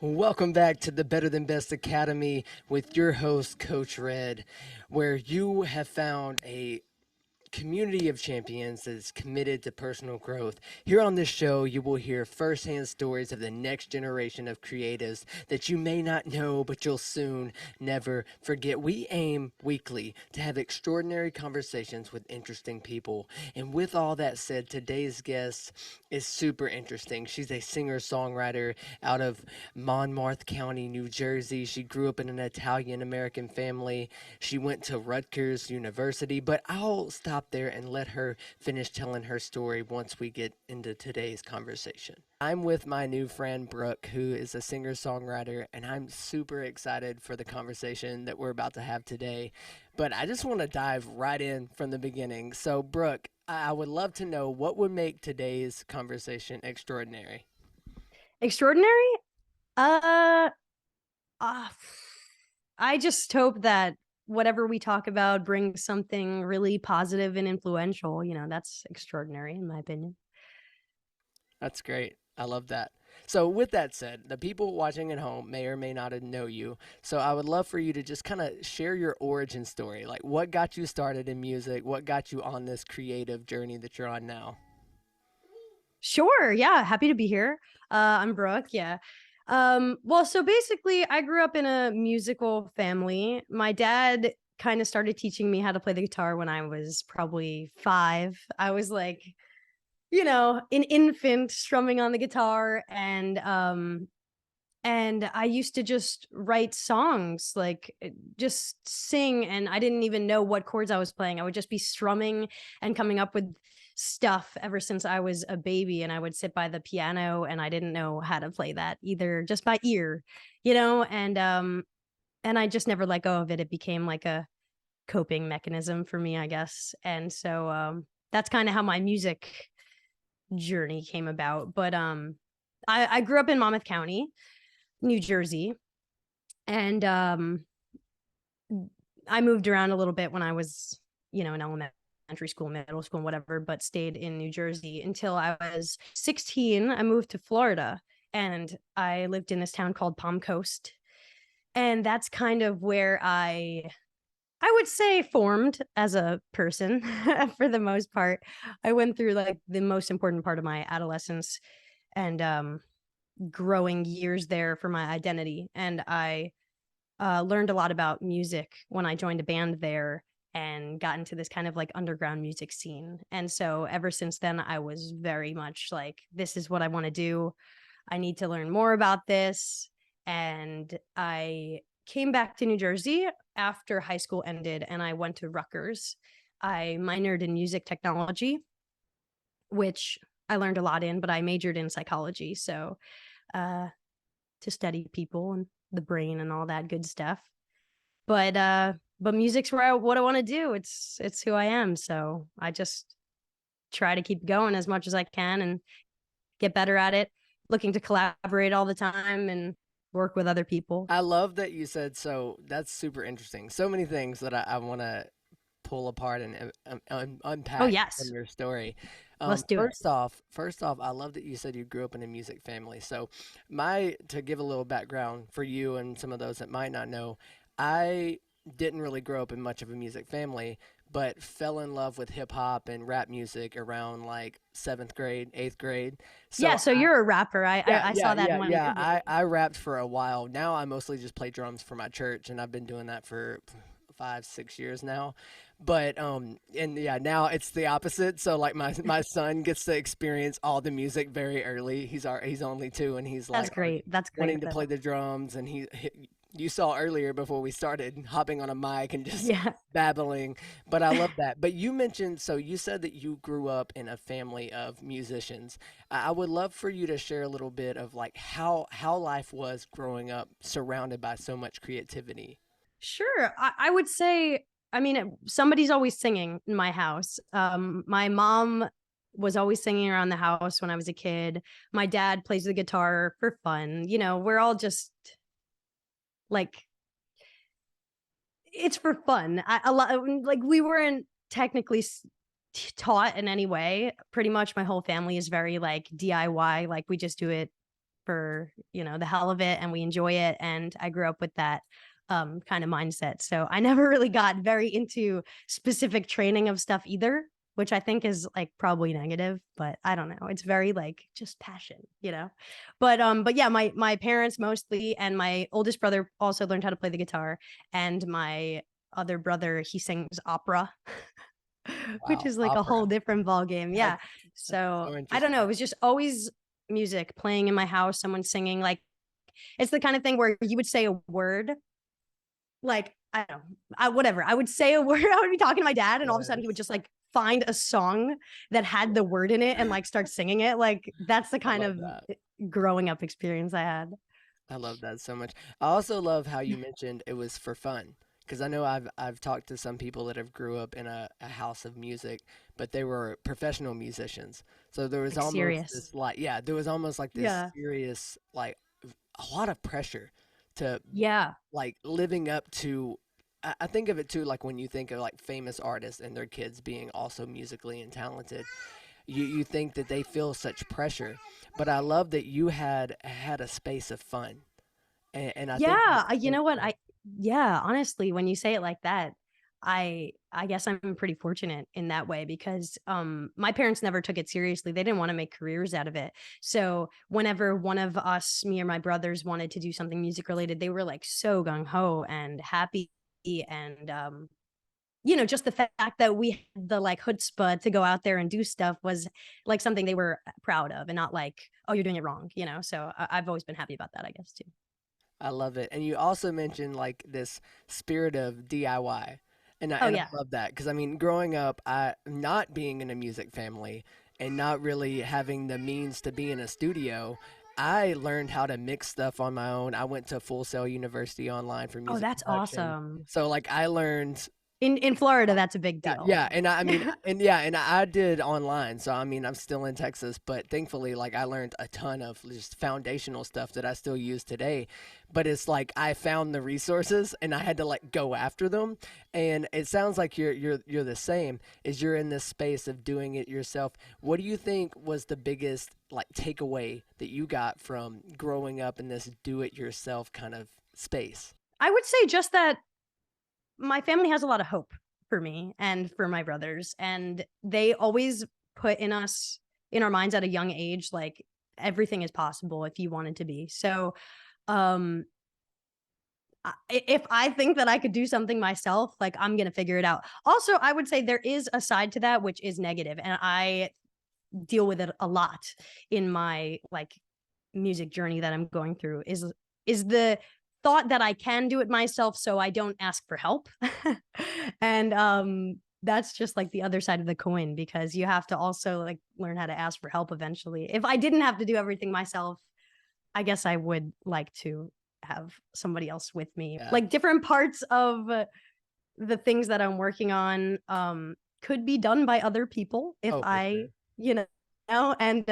Welcome back to the Better Than Best Academy with your host, Coach Red, where you have found a community of champions that is committed to personal growth. Here on this show, you will hear firsthand stories of the next generation of creatives that you may not know, but you'll soon never forget. We aim weekly to have extraordinary conversations with interesting people. And with all that said, today's guest is super interesting. She's a singer songwriter out of Monmouth County, New Jersey. She grew up in an Italian American family. She went to Rutgers University, but I'll stop there and let her finish telling her story once we get into today's conversation. I'm with my new friend Brooke, who is a singer songwriter, and I'm super excited for the conversation that we're about to have today. But I just want to dive right in from the beginning. So, Brooke, I would love to know what would make today's conversation extraordinary. Extraordinary? Uh, uh, I just hope that whatever we talk about brings something really positive and influential. That's extraordinary in my opinion. That's great. I love that. So, with that said, the people watching at home may or may not know you. So, I would love for you to just kind of share your origin story. Like, what got you started in music? What got you on this creative journey that you're on now? Sure, yeah, happy to be here. I'm Brooke, yeah. Well, so basically I grew up in a musical family. My dad kind of started teaching me how to play the guitar when I was probably 5. I was like, an infant strumming on the guitar and I used to just write songs, like just sing, and I didn't even know what chords I was playing. I would just be strumming and coming up with stuff ever since I was a baby, and I would sit by the piano and I didn't know how to play that either, just by ear, and I just never let go of it. It became like a coping mechanism for me, I guess. And so that's kind of how my music journey came about. But I grew up in Monmouth County, New Jersey, and I moved around a little bit when I was, in elementary school, middle school, and whatever, but stayed in New Jersey until I was 16. I moved to Florida and I lived in this town called Palm Coast. And that's kind of where I would say formed as a person for the most part. I went through like the most important part of my adolescence and growing years there for my identity. And I learned a lot about music when I joined a band there and got into this kind of like underground music scene. And so ever since then, I was very much like, this is what I want to do. I need to learn more about this. And I came back to New Jersey after high school ended and I went to Rutgers. I minored in music technology, which I learned a lot in, but I majored in psychology. So uh, to study people and the brain and all that good stuff. But music's what I want to do. It's who I am. So I just try to keep going as much as I can and get better at it. Looking to collaborate all the time and work with other people. I love that you said so. That's super interesting. So many things that I want to pull apart and Oh unpack from yes, your story. let's do it. First off, I love that you said you grew up in a music family. So, my to give a little background for you and some of those that might not know, I didn't really grow up in much of a music family, but fell in love with hip hop and rap music around like seventh grade, eighth grade. Yeah, So so you're a rapper. yeah, I yeah, saw that in yeah, one of yeah. your I videos. rapped for a while. Now I mostly just play drums for my church, and I've been doing that for 5, 6 years now. But and yeah, now it's the opposite. So like my son gets to experience all the music very early. He's only 2, and he's That's like already great. That's great wanting to though. play the drums, and you saw earlier before we started hopping on a mic and just Yeah. babbling. But I love that. But you mentioned, so you said that you grew up in a family of musicians. I would love for you to share a little bit of like how life was growing up surrounded by so much creativity. Sure. I would say, I mean, somebody's always singing in my house. My mom was always singing around the house when I was a kid. My dad plays the guitar for fun. We're all just like, it's for fun. A lot like we weren't technically taught in any way. Pretty much my whole family is very like DIY. Like we just do it for, the hell of it, and we enjoy it. And I grew up with that kind of mindset. So I never really got very into specific training of stuff either, which I think is like probably negative, but I don't know. It's very like just passion. But yeah, my parents mostly, and my oldest brother also learned how to play the guitar, and my other brother, he sings opera. Which Wow, is like a opera. whole different ball game. Yeah. That's So so I don't know. interesting. It was just always music playing in my house, someone singing. Like it's the kind of thing where you would say a word, like I don't know, whatever. I would say a word. I would be talking to my dad, and all of a sudden he would Yes, just like find a song that had the word in it and like start singing it. Like that's the I kind love of that. growing up experience I had. I love that so much. I also love how you mentioned it was for fun. Because I know I've talked to some people that have grew up in a house of music, but they were professional musicians. So there was Like almost serious. this like yeah, there was almost like this Yeah. serious like a lot of pressure to Yeah. like living up to I think of it too like when you think of like famous artists and their kids being also musically and talented, you think that they feel such pressure. But I love that you had a space of fun. And I think Yeah, that's you so know what? cool. Yeah, honestly, when you say it like that, I guess I'm pretty fortunate in that way because my parents never took it seriously. They didn't want to make careers out of it. So whenever one of us, me or my brothers, wanted to do something music related, they were like so gung ho and happy. And just the fact that we had the like chutzpah to go out there and do stuff was like something they were proud of, and not like, oh, you're doing it wrong. So I've always been happy about that, I guess, too. I love it. And you also mentioned like this spirit of DIY. Oh And I yeah. love that because I mean, growing up, I not being in a music family and not really having the means to be in a studio, I learned how to mix stuff on my own. I went to Full Sail University online for Oh, music that's production. awesome. So like I learned In Florida, that's a big yeah, deal. yeah, and I mean, and yeah, and I did online, so I mean, I'm still in Texas, but thankfully, like, I learned a ton of just foundational stuff that I still use today. But it's like I found the resources, and I had to like go after them. And it sounds like you're the same. Is you're in this space of doing it yourself. What do you think was the biggest like takeaway that you got from growing up in this do-it-yourself kind of space? I would say just that my family has a lot of hope for me and for my brothers, and they always put in our minds at a young age, like everything is possible if you want it to be. So, um, if I think that I could do something myself, like I'm gonna figure it out. Also, I would say there is a side to that which is negative, and I deal with it a lot in my like music journey that I'm going through is the thought that I can do it myself, so I don't ask for help. And that's just like the other side of the coin, because you have to also like learn how to ask for help eventually. If I didn't have to do everything myself, I guess I would like to have somebody else with me. Yeah. Like different parts of the things that I'm working on could be done by other people if Oh, for I, sure. you know, and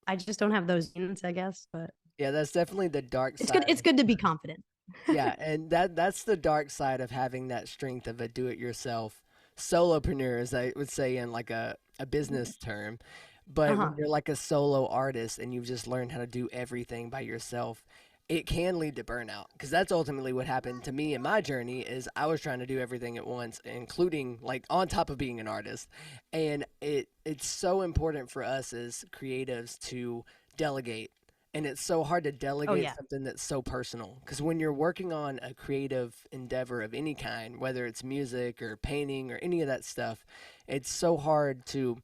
I just don't have those genes, I guess, but Yeah, that's definitely the dark it's good. side. It's good to be confident. Yeah, and that's the dark side of having that strength of a do-it-yourself solopreneur, as I would say in like a business term. But when Uh-huh. you're like a solo artist and you've just learned how to do everything by yourself, it can lead to burnout. Because that's ultimately what happened to me in my journey is I was trying to do everything at once, including like on top of being an artist. And it's so important for us as creatives to delegate, and it's so hard to Oh delegate yeah. something that's so personal because when you're working on a creative endeavor of any kind, whether it's music or painting or any of that stuff, it's so hard to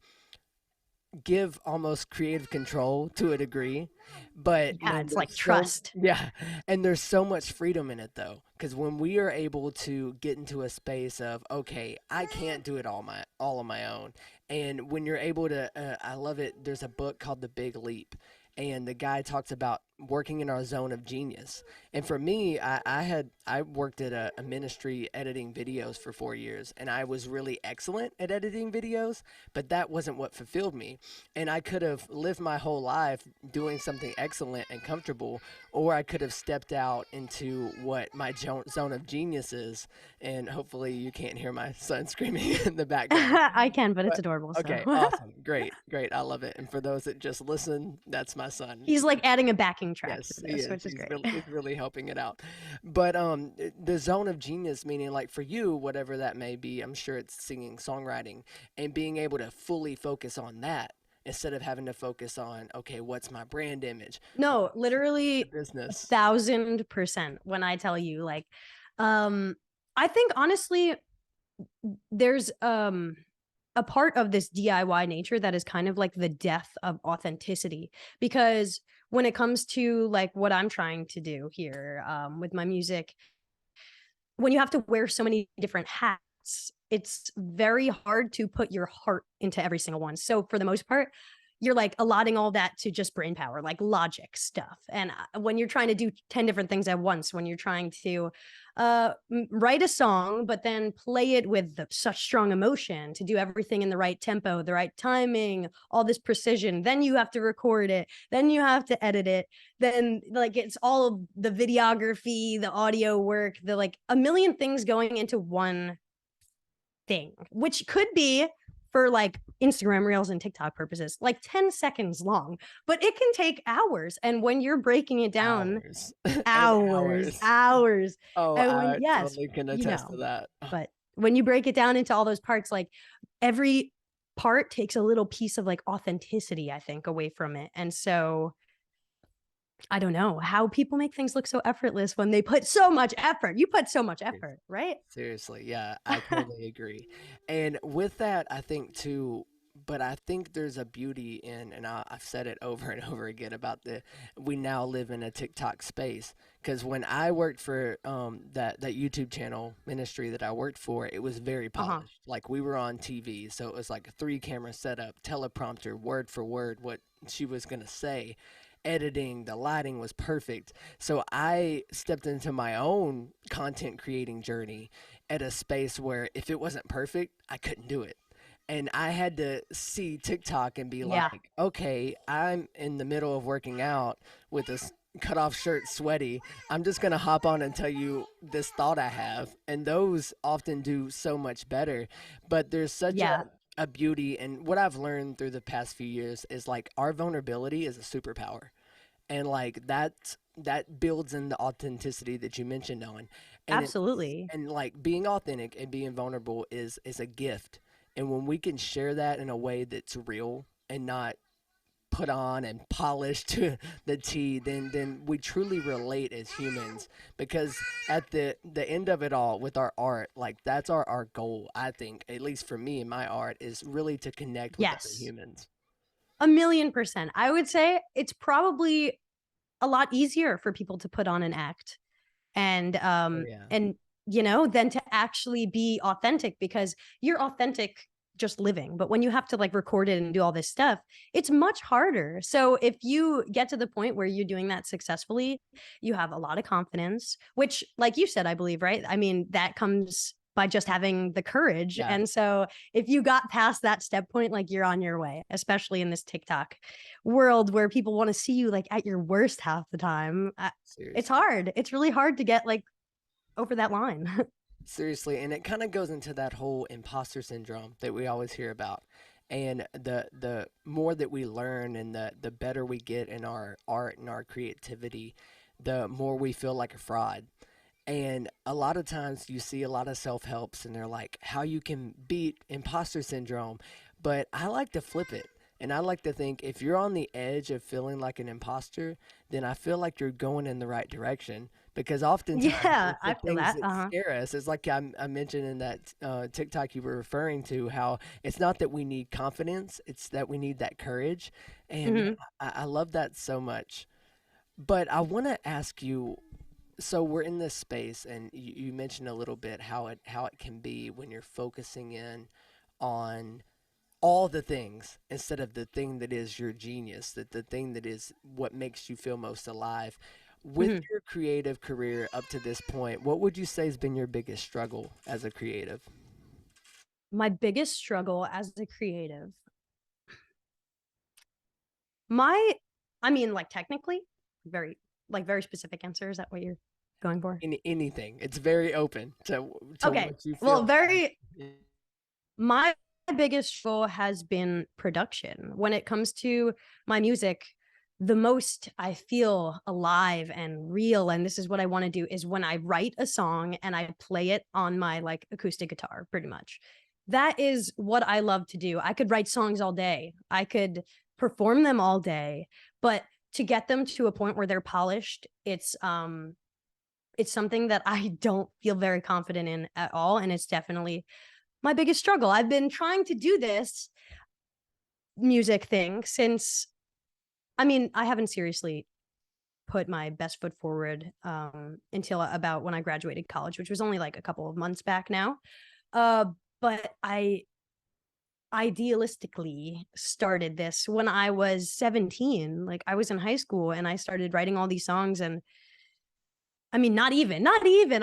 give almost creative control to a degree. But Yeah, man, it's like there's so trust. yeah, and there's so much freedom in it though, because when we are able to get into a space of okay, I can't do it all on my own, and when you're able to, I love it. There's a book called The Big Leap, and the guy talks about working in our zone of genius. And for me, I worked at a ministry editing videos for 4 years, and I was really excellent at editing videos, but that wasn't what fulfilled me. And I could have lived my whole life doing something excellent and comfortable, or I could have stepped out into what my zone of genius is. And hopefully, you can't hear my son screaming in the background. I can, but it's But adorable. So okay, awesome, great, great. I love it. And for those that just listen, that's my son. he's like adding a backing track to Yes, he this, is. which is great. He's really helping it out. But the zone of genius, meaning like for you, whatever that may be, I'm sure it's singing, songwriting, and being able to fully focus on that instead of having to focus on, okay, what's my brand image? No, What's the literally business? 1,000% when I tell you, like, I think honestly, there's a part of this DIY nature that is kind of like the death of authenticity, because when it comes to like what I'm trying to do here with my music, when you have to wear so many different hats, it's very hard to put your heart into every single one. So for the most part, you're like allotting all that to just brain power, like logic stuff. And when you're trying to do 10 different things at once, when you're trying to write a song, but then play it with such strong emotion to do everything in the right tempo, the right timing, all this precision, then you have to record it, then you have to edit it, then like it's all of the videography, the audio work, the like a million things going into one thing, which could be for like Instagram reels and TikTok purposes, like 10 seconds long, but it can take hours. And when you're breaking it down, Hours and hours, hours. hours. Oh, And when, I yes, totally can you attest to know, that. but when you break it down into all those parts, like every part takes a little piece of like authenticity, I think, away from it. And so I don't know how people make things look so effortless when they put so much effort. You put so much effort, right? Seriously, yeah, I totally agree. And with that, I think too, but I think there's a beauty in, and I've said it over and over again about we now live in a TikTok space. Because when I worked for that YouTube channel ministry that I worked for, it was very Uh-huh. polished. Like we were on TV, so it was like a 3 camera setup, teleprompter, word for word, what she was gonna say. Editing, the lighting was perfect. So I stepped into my own content creating journey at a space where if it wasn't perfect, I couldn't do it. And I had to see TikTok and be Yeah. like, okay, I'm in the middle of working out with this cut off shirt, sweaty. I'm just going to hop on and tell you this thought I have. And those often do so much better. But there's such Yeah. a beauty. And what I've learned through the past few years is like our vulnerability is a superpower, and like that builds in the authenticity that you mentioned on. and it Absolutely. and like being authentic and being vulnerable is a gift. And when we can share that in a way that's real and not put on and polished to the T, then we truly relate as humans. Because at the end of it all with our art, like that's our goal. I think, at least for me and my art, is really to connect with other Yes. humans. 1,000,000%. I would say it's probably a lot easier for people to put on an act and Oh yeah. than to actually be authentic, because you're authentic just living, but when you have to like record it and do all this stuff, it's much harder. So if you get to the point where you're doing that successfully, you have a lot of confidence, which like you said, I believe, right? I mean, that comes by just having the courage. Yeah. And so if you got past that step point, like you're on your way, especially in this TikTok world where people want to see you like at your worst half the time. It's Seriously. hard. It's really hard to get like over that line. Seriously, and it kind of goes into that whole imposter syndrome that we always hear about. And the more that we learn and the better we get in our art and our creativity, the more we feel like a fraud. And a lot of times you see a lot of self-helps and they're like how you can beat imposter syndrome. But I like to flip it. And I like to think if you're on the edge of feeling like an imposter, then I feel like you're going in the right direction. Because oftentimes Yeah, it's the I feel things that. that Uh-huh. scare us. It's like I mentioned in that TikTok you were referring to, how it's not that we need confidence, it's that we need that courage. And man, Hmm. I love that so much. But I want to ask you, so we're in this space, and you mentioned a little bit how it can be when you're focusing in on all the things instead of the thing that is your genius, that the thing that is what makes you feel most alive. With Mhm. your creative career up to this point, what would you say has been your biggest struggle as a creative? My biggest struggle as a creative, my, I mean, like technically, very, like very specific answer. Is that what you're going for? Anything. It's very open to Okay. what you Well, feel like. very, my biggest struggle has been production. When it comes to my music, the most I feel alive and real, and this is what I want to do, is when I write a song and I play it on my like acoustic guitar, pretty much. That is what I love to do. I could write songs all day. I could perform them all day, but to get them to a point where they're polished, it's something that I don't feel very confident in at all, and it's definitely my biggest struggle. I've been trying to do this music thing since, I mean, I haven't seriously put my best foot forward until about when I graduated college, which was only like a couple of months back now. Uh, but I idealistically started this when I was 17. Like I was in high school and I started writing all these songs. And I mean, not even,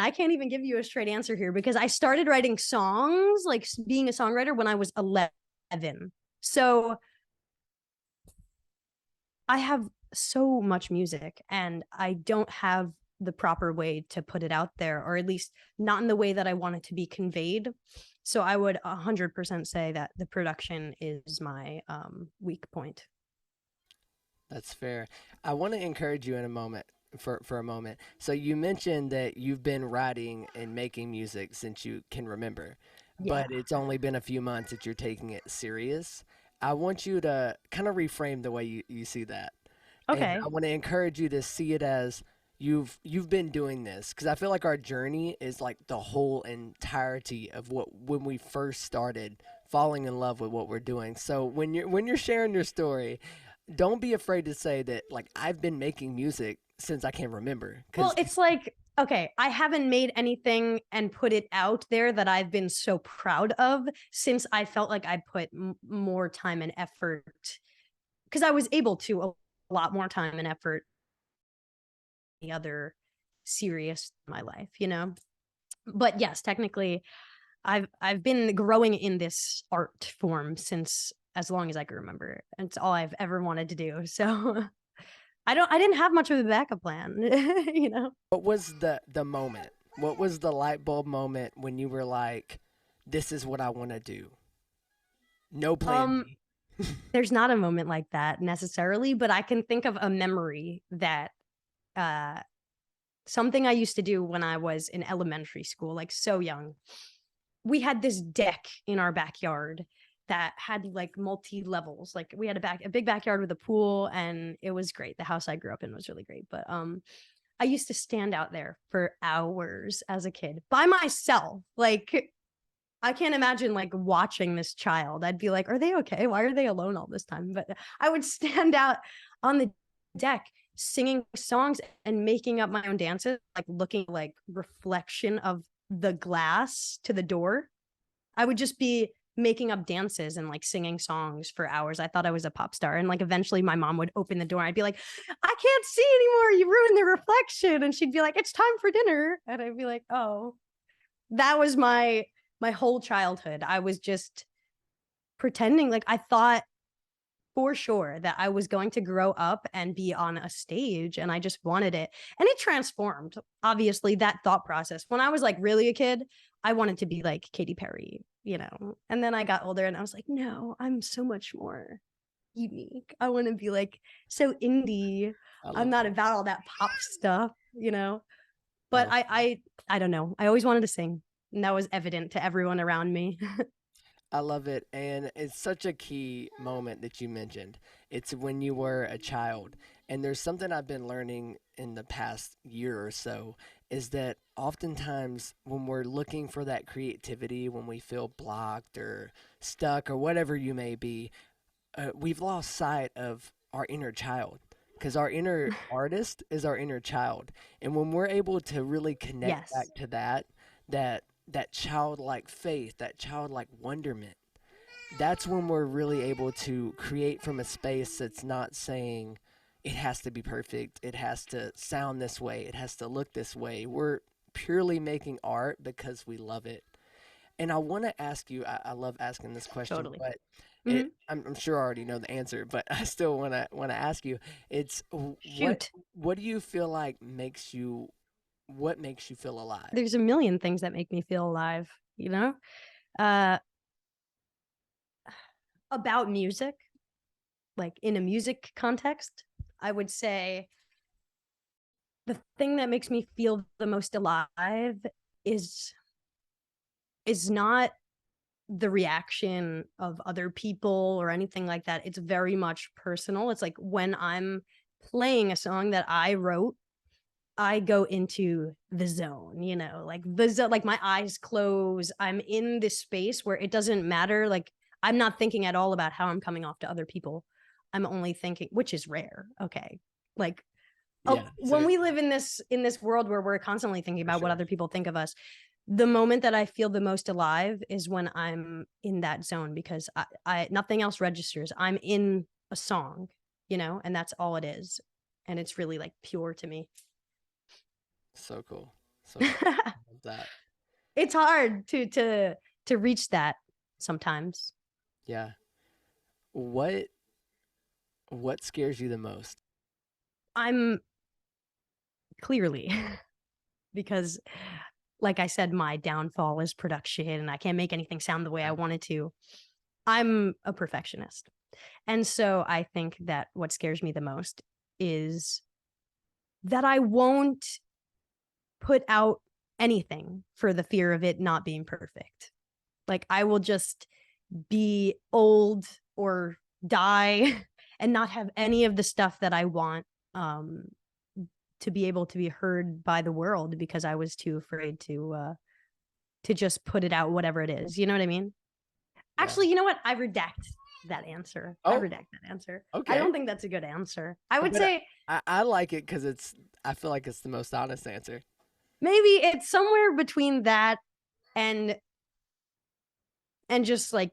I can't even give you a straight answer here because I started writing songs, like being a songwriter when I was 11. So I have so much music and I don't have the proper way to put it out there, or at least not in the way that I want it to be conveyed. So I would 100% say that the production is my weak point. That's fair. I want to encourage you in a moment for a moment. So you mentioned that you've been writing and making music since you can remember, Yeah. but it's only been a few months that you're taking it serious. I want you to kind of reframe the way you see that. And I Okay. want to encourage you to see it as you've been doing this because I feel like our journey is like the whole entirety of what when we first started falling in love with what we're doing. So when you're sharing your story, don't be afraid to say that like I've been making music since I can remember Well, because it's like, okay, I haven't made anything and put it out there that I've been so proud of since I felt like I put more time and effort because I was able to a lot more time and effort the other serious in my life, you know? But yes, technically I've been growing in this art form since as long as I can remember. It's all I've ever wanted to do. So I didn't have much of a backup plan, you know? what was the moment? What was the light bulb moment when you were like, this is what I want to do? No plan Um, B. there's not a moment like that necessarily, but I can think of a memory that uh something I used to do when I was in elementary school, like so young. We had this deck in our backyard that had like multi levels. Like we had a big backyard with a pool, and it was great. The house I grew up in was really great. But I used to stand out there for hours as a kid by myself. Like I can't imagine like watching this child. I'd be like, are they okay? Why are they alone all this time? But I would stand out on the deck singing songs and making up my own dances, like looking like reflection of the glass to the door. I would just be making up dances and like singing songs for hours. I thought I was a pop star. And like eventually my mom would open the door. I'd be like, I can't see anymore. You ruined the reflection. And she'd be like, it's time for dinner. And I'd be like, oh, that was my whole childhood. I was just pretending like I thought for sure that I was going to grow up and be on a stage and I just wanted it. And it transformed, obviously, that thought process. When I was like really a kid, I wanted to be like Katy Perry, you know. And then I got older and I was like, no, I'm so much more unique. I want to be like so indie. I I'm love not that. about all that pop stuff, you know. I But love I don't know. I always wanted to sing. And that was evident to everyone around me. I love it. And it's such a key moment that you mentioned. It's when you were a child. And there's something I've been learning in the past year or so is that oftentimes when we're looking for that creativity, when we feel blocked or stuck or whatever you may be, we've lost sight of our inner child. Because our inner artist is our inner child. And when we're able to really connect back Yes. to that, that childlike faith, that childlike wonderment, that's when we're really able to create from a space that's not saying it has to be perfect, it has to sound this way, it has to look this way. We're purely making art because we love it. And I want to ask you, I love asking this question, Totally. but Hmm. I'm sure I already know the answer, but I still want to ask you. It's Shoot. what do you feel like what makes you feel alive? There's a million things that make me feel alive, you know? Uh, about music, like in a music context, I would say the thing that makes me feel the most alive is is not the reaction of other people or anything like that. It's very much personal. It's like when I'm playing a song that I wrote, I go into the zone, like the zone, like my eyes close. I'm in this space where it doesn't matter. Like I'm not thinking at all about how I'm coming off to other people. I'm only thinking, which is rare. Okay. Like, oh, Yeah, when we live in this world where we're constantly thinking for about what sure. other people think of us, the moment that I feel the most alive is when I'm in that zone because I nothing else registers. I'm in a song, and that's all it is. And it's really like pure to me. So cool. So cool. Love that. It's hard to reach that sometimes. Yeah. What what scares you the most? I'm clearly because like I said, my downfall is production and I can't make anything sound the way I Yeah. wanted to. I'm a perfectionist. And so I think that what scares me the most is that I won't put out anything for the fear of it not being perfect. Like I will just be old or die and not have any of the stuff that I want um to be able to be heard by the world because I was too afraid to just put it out whatever it is. You know what I mean? Yeah. Actually, you know what? I redact that answer. I Oh, redact that answer. I okay. don't think that's a good answer. I would But say I like it because I feel like it's the most honest answer. maybe it's somewhere between that and just like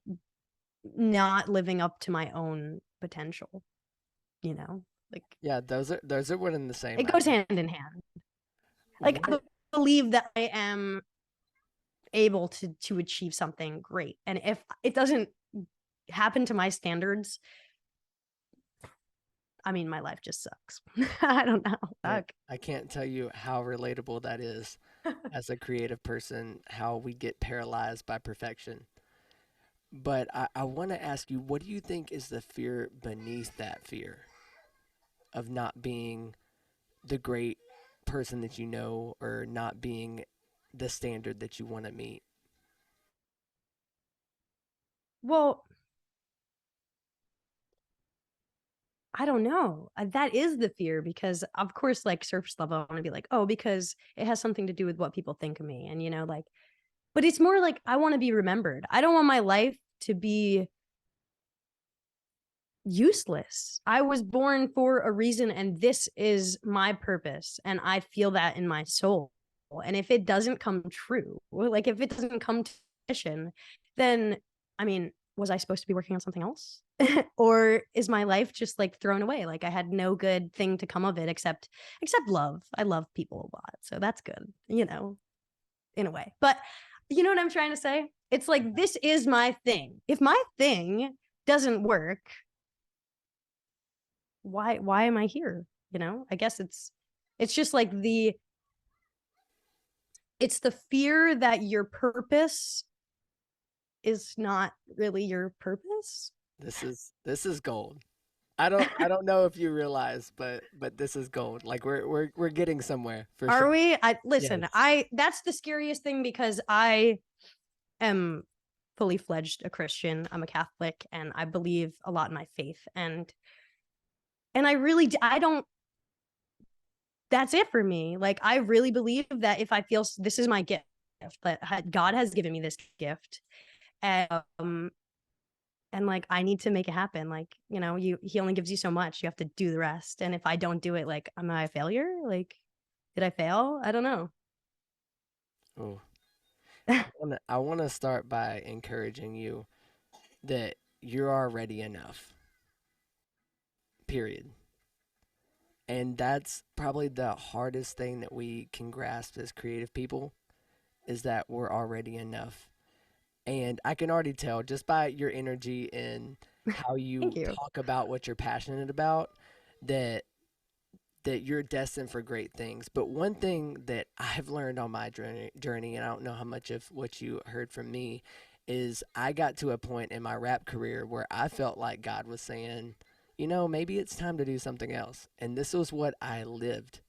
not living up to my own potential, you know? Like Yeah, those are one and the same. it goes hand in hand. Like I What believe that I am able to achieve something great. And if it doesn't happen to my standards, I mean my life just sucks. I don't know. Fuck. I can't tell you how relatable that is as a creative person, how we get paralyzed by perfection. But I want to ask you, what do you think is the fear beneath that fear of not being the great person that you know or not being the standard that you want to meet? Well, I don't know. That is the fear because, of course, like surface level, I want to be like, oh, because it has something to do with what people think of me. And, like, but it's more like I want to be remembered. I don't want my life to be useless. I was born for a reason, and this is my purpose. And I feel that in my soul. And if it doesn't come true, like if it doesn't come to fruition, then I mean, was I supposed to be working on something else? Or is my life just like thrown away? Like I had no good thing to come of it except love. I love people a lot. So that's good, in a way. But you know what I'm trying to say? It's like this is my thing. If my thing doesn't work, why am I here? I guess it's just like it's the fear that your purpose is not really your purpose. This is gold. I don't know if you realize, but this is gold. Like we're getting somewhere for sure. Are we? I listen, Yes. I that's the scariest thing because I am fully fledged a Christian. I'm a Catholic and I believe a lot in my faith and I don't that's it for me. Like I really believe that if I feel this is my gift that God has given me this gift um and like I need to make it happen. Like, he only gives you so much. You have to do the rest. And if I don't do it, like am I a failure? Like did I fail? I don't know. Oh, I want to start by encouraging you that you're already enough, period. And that's probably the hardest thing that we can grasp as creative people is that we're already enough. And I can already tell just by your energy and how Thank you you. talk about what you're passionate about that you're destined for great things. But one thing that I've learned on my journey, and I don't know how much of what you heard from me, is I got to a point in my rap career where I felt like God was saying, you know, maybe it's time to do something else. And this was what I lived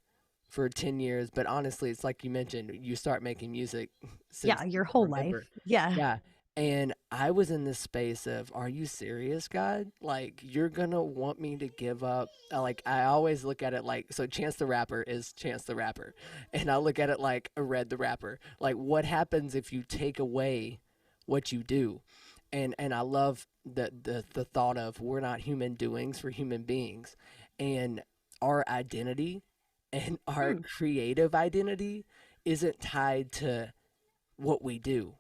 for 10 years. But honestly, it's like you mentioned, you start making music since Yeah, you your can whole life. remember. Yeah. Yeah. And I was in this space of, are you serious, God? Like, you're gonna want me to give up? Like, I always look at it like, so Chance the Rapper is Chance the Rapper. And I look at it like a Red the Rapper. Like, what happens if you take away what you do? And I love the thought of we're not human doings, we're human beings. And our identity and our Hmm. creative identity isn't tied to what we do.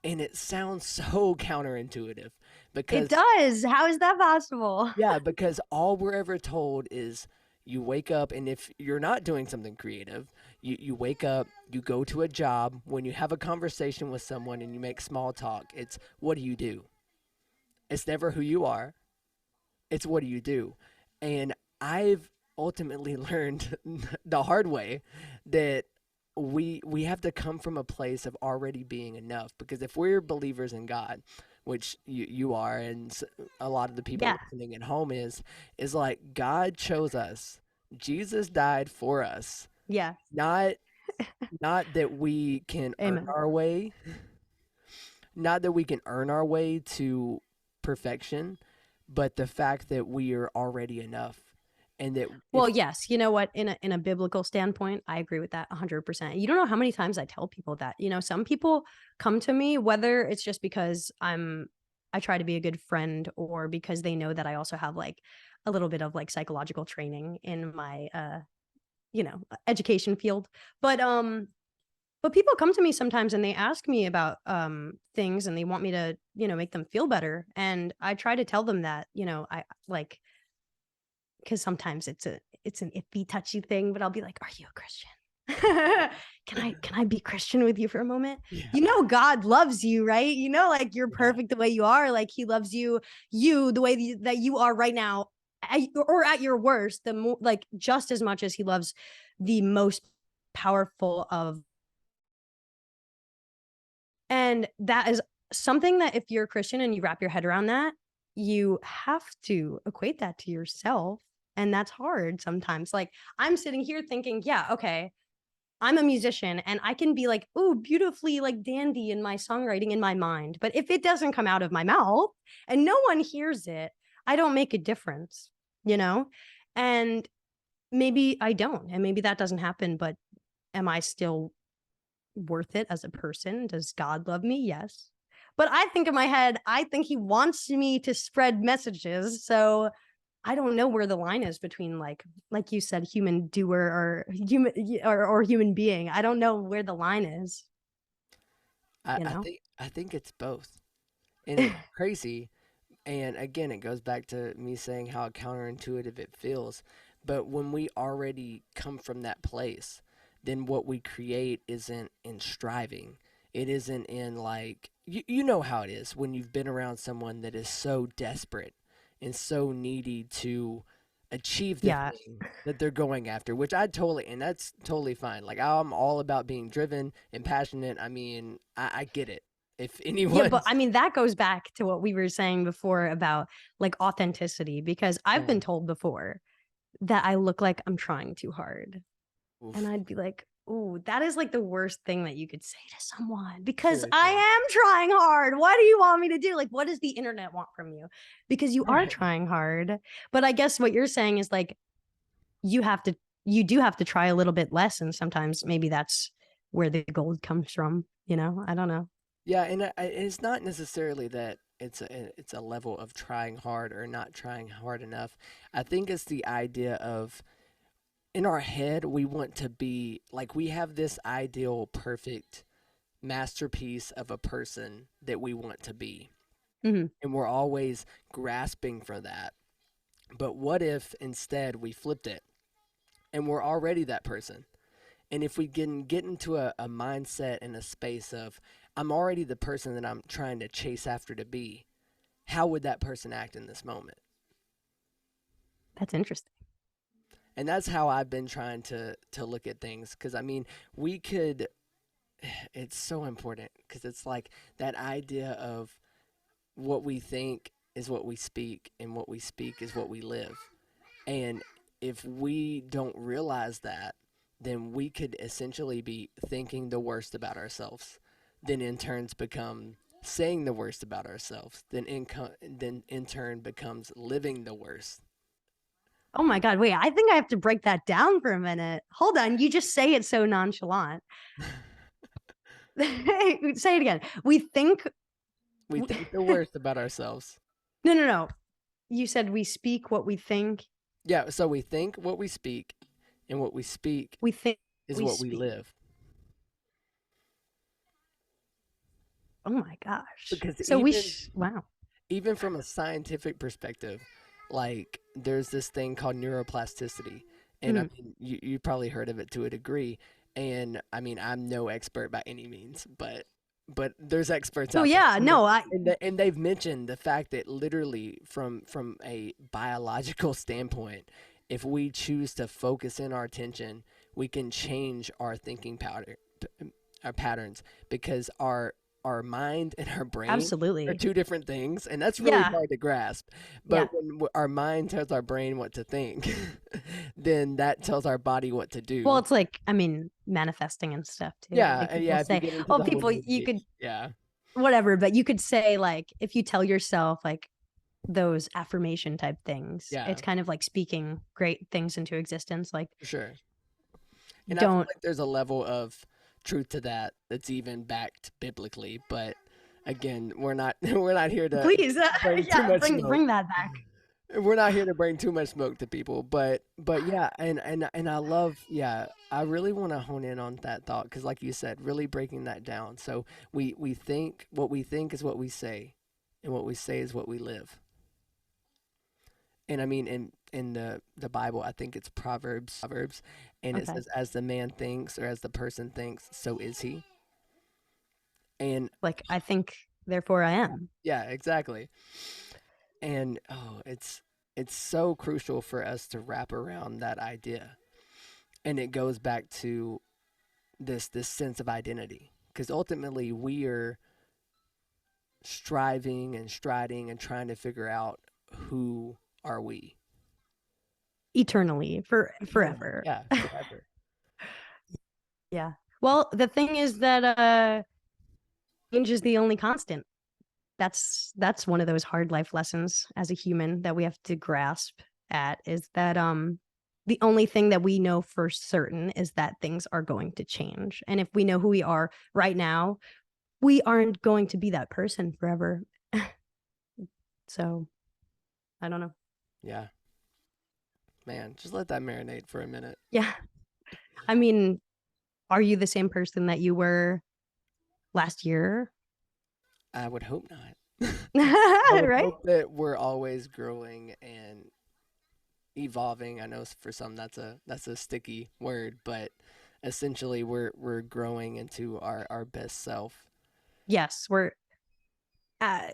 And it sounds so counterintuitive It because, does. How is that possible? yeah, because all we're ever told is you wake up, and if you're not doing something creative, you wake up, you go to a job, when you have a conversation with someone and you make small talk, it's what do you do? It's never who you are, it's what do you do? And I've ultimately learned the hard way that we have to come from a place of already being enough, because if we're believers in God, which you are, and a lot of the people Yeah. listening at home is like God chose us. Jesus died for us. Yeah. Not not that we can earn Amen. our way, not that we can earn our way to perfection, but the fact that we are already enough. And that Well, if yes, you know what? In a biblical standpoint, I agree with that 100%. You don't know how many times I tell people that. Some people come to me, whether it's just because I try to be a good friend, or because they know that I also have like a little bit of like psychological training in my education field. But people come to me sometimes and they ask me about things, and they want me to, make them feel better. And I try to tell them that, I like, because sometimes it's an iffy, touchy thing, but I'll be like, "Are you a Christian? Can I be Christian with you for a moment? yeah, God loves you, right? Like you're yeah, perfect the way you are. Like He loves you the way that you are right now, or at your worst, the more like just as much as He loves the most powerful of. And that is something that if you're a Christian and you wrap your head around that, you have to equate that to yourself. And that's hard sometimes. Like I'm sitting here thinking, yeah, okay, I'm a musician and I can be like, oh, beautifully like dandy in my songwriting in my mind. But if it doesn't come out of my mouth and no one hears it, I don't make a difference, you know? And maybe I don't. And maybe that doesn't happen, but am I still worth it as a person? Does God love me? Yes. But I think in my head, I think He wants me to spread messages. So I don't know where the line is between like you said, human doer or human or human being. I don't know where the line is, I, you I know? think I think it's both, and it's crazy. And again, it goes back to me saying how counterintuitive it feels. But when we already come from that place, then what we create isn't in striving. It isn't in like, you know how it is when you've been around someone that is so desperate and so needy to achieve the Yeah. thing that they're going after, which I totally, and that's totally fine. Like, I'm all about being driven and passionate. I mean, I get it. If Yeah, but anyone's, I mean that goes back to what we were saying before about like authenticity, because I've yeah. been told before that I look like I'm trying too hard. And Oof. I'd be like, "Ooh, that is like the worst thing that you could say to someone, because I Seriously. am trying hard. What do you want me to do? Like, what does the internet want from you? Because you are Right. trying hard." But I guess what you're saying is like you have to, you do have to try a little bit less, and sometimes maybe that's where the gold comes from. I don't know. Yeah, and it's not necessarily that it's a level of trying hard or not trying hard enough. I think it's the idea of in our head we want to be like we have this ideal perfect masterpiece of a person that we want to be. Mhm. and we're always grasping for that. But what if instead we flipped it and we're already that person? And if we can get into a mindset and a space of, I'm already the person that I'm trying to chase after to be, how would that person act in this moment? That's interesting. And that's how I've been trying to look at things. Because I mean, we could. It's so important because it's like that idea of what we think is what we speak, and what we speak is what we live. And if we don't realize that, then we could essentially be thinking the worst about ourselves. Then in turns become saying the worst about ourselves. Then in turn becomes living the worst. Oh my God. Wait, I think I have to break that down for a minute. Hold on. You just say it so nonchalant. Say it again. We think. We think the worst about ourselves. No, no, no. You said we speak what we think. Yeah, so we think what we speak, and what we speak We think is we what we speak. live. Oh my gosh. Because So wow. even from a scientific perspective, like there's this thing called neuroplasticity. And I Mhm. mean, you probably heard of it to a degree. And I mean, I'm no expert by any means, but there's experts Oh out there. yeah, no, I And they've mentioned the fact that literally from a biological standpoint, if we choose to focus in our attention, we can change our thinking our patterns, because our mind and our brain are absolutely. two different things, and that's really Yeah. hard to grasp. But Yeah. when our mind tells our brain what to think, then that tells our body what to Well, do. it's like, I mean, manifesting and stuff too. Yeah, Like and people yeah, if you say, get into oh, the whole people, new you could, age, yeah, whatever, but you could say, like, if you tell yourself, like, those affirmation type things, yeah, it's kind of like speaking great things into existence. Like, for sure. And I feel don't, like there's a level of truth to that that's even backed biblically, but again, we're not we're not here to please, bring too yeah, much bring smoke. that back. We're not here to bring too much smoke to people, but yeah, and I love, yeah, I really want to hone in on that thought, because like you said, really breaking that down. So we think what we think is what we say, and what we say is what we live. And I mean, in the Bible, I think it's Proverbs, and it Okay. says, "As the man thinks, or as the person thinks, so is he." And Like, I think, therefore I am. yeah, exactly. And oh, it's so crucial for us to wrap around that idea. And it goes back to this sense of identity, because ultimately we are striving and striding and trying to figure out, who are we. Eternally, Yeah, forever. yeah, forever. Yeah. Well, the thing is that change is the only constant. That's one of those hard life lessons as a human that we have to grasp at, is that the only thing that we know for certain is that things are going to change. And if we know who we are right now, we aren't going to be that person forever. So, I don't know. Yeah, man, just let that marinate for a minute. Yeah. I mean, are you the same person that you were last year? I would hope not. I would Right? hope that we're always growing and evolving. I know for some that's a sticky word, but essentially we're growing into our best self. Yes, we're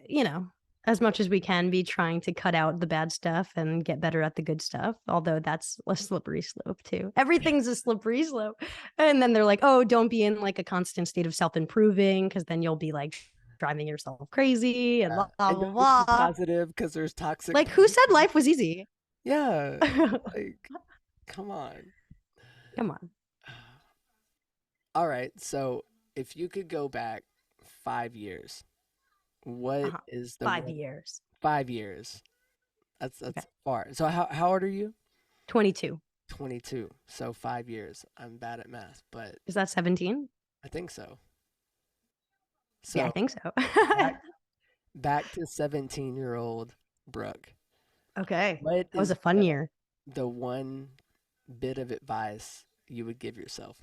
you know, as much as we can be trying to cut out the bad stuff and get better at the good stuff, although that's a slippery slope too. Everything's a slippery slope. And then they're like, oh, don't be in like a constant state of self-improving, because then you'll be like driving yourself crazy and blah blah And don't be too blah. positive, because there's toxic Like, who said positivity. life was easy? Yeah, Come like, come on. on. All right, so if you could go back 5 years, what Uh-huh. is the 5 years. 5 years? Okay. That's far. So how old are you? 22. 22. So 5 years. I'm bad at math, but Is that 17? I think so. Yeah, I So think so. back back to 17-year-old Brooke. Okay. What That was is a fun year. the one bit of advice you would give yourself?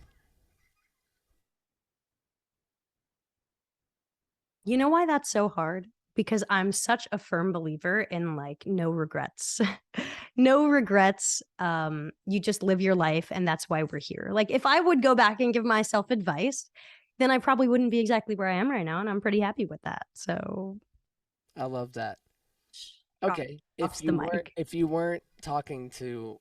You know why that's so hard? because I'm such a firm believer in like no regrets. No regrets. You just live your life, and that's why we're here. Like if I would go back and give myself advice, then I probably wouldn't be exactly where I am right now, and I'm pretty happy with that. So I love that. off Okay, the mic. if you weren't talking to